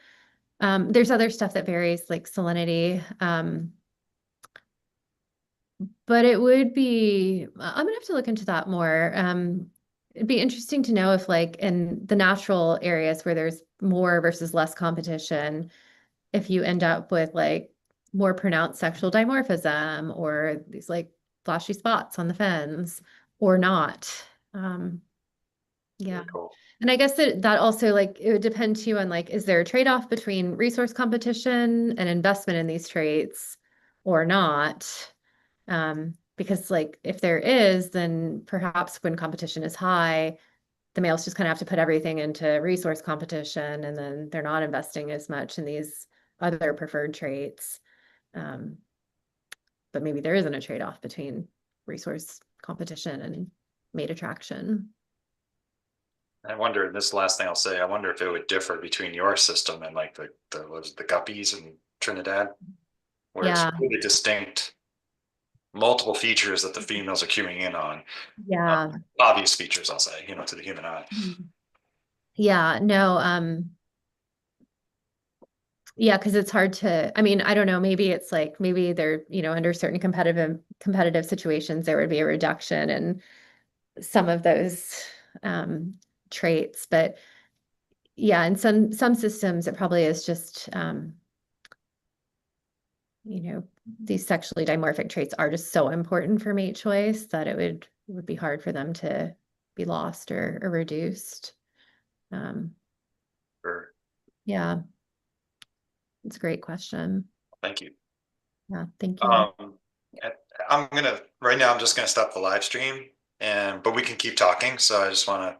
There's other stuff that varies, like salinity. But it would be, I'm gonna have to look into that more. It'd be interesting to know if like in the natural areas where there's more versus less competition, if you end up with like more pronounced sexual dimorphism or these like flashy spots on the fins or not. Yeah. Really cool. And I guess that also like it would depend too on like, is there a trade-off between resource competition and investment in these traits or not? Because like if there is, then perhaps when competition is high, the males just kind of have to put everything into resource competition and then they're not investing as much in these other preferred traits. Um, but maybe there isn't a trade-off between resource competition and mate attraction. I wonder, this last thing I'll say, I wonder if it would differ between your system and like the guppies in Trinidad, where it's Yeah, really distinct, multiple features that the females are queuing in on. yeah. Obvious features, I'll say, to the human eye. Yeah, no, yeah, because it's hard to, I mean, I don't know, maybe it's like maybe they're, under certain competitive situations, there would be a reduction in some of those traits. But yeah, in some systems, it probably is just these sexually dimorphic traits are just so important for mate choice that it would be hard for them to be lost or reduced. Um, Sure. yeah, it's a great question. Thank you. Yeah, thank you. Right now, I'm just gonna stop the live stream but we can keep talking. So I just wanna,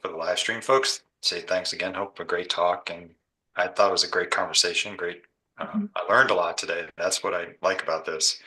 for the live stream folks, say thanks again. Hope a great talk. And I thought it was a great conversation. Great. Mhm. I learned a lot today. That's what I like about this.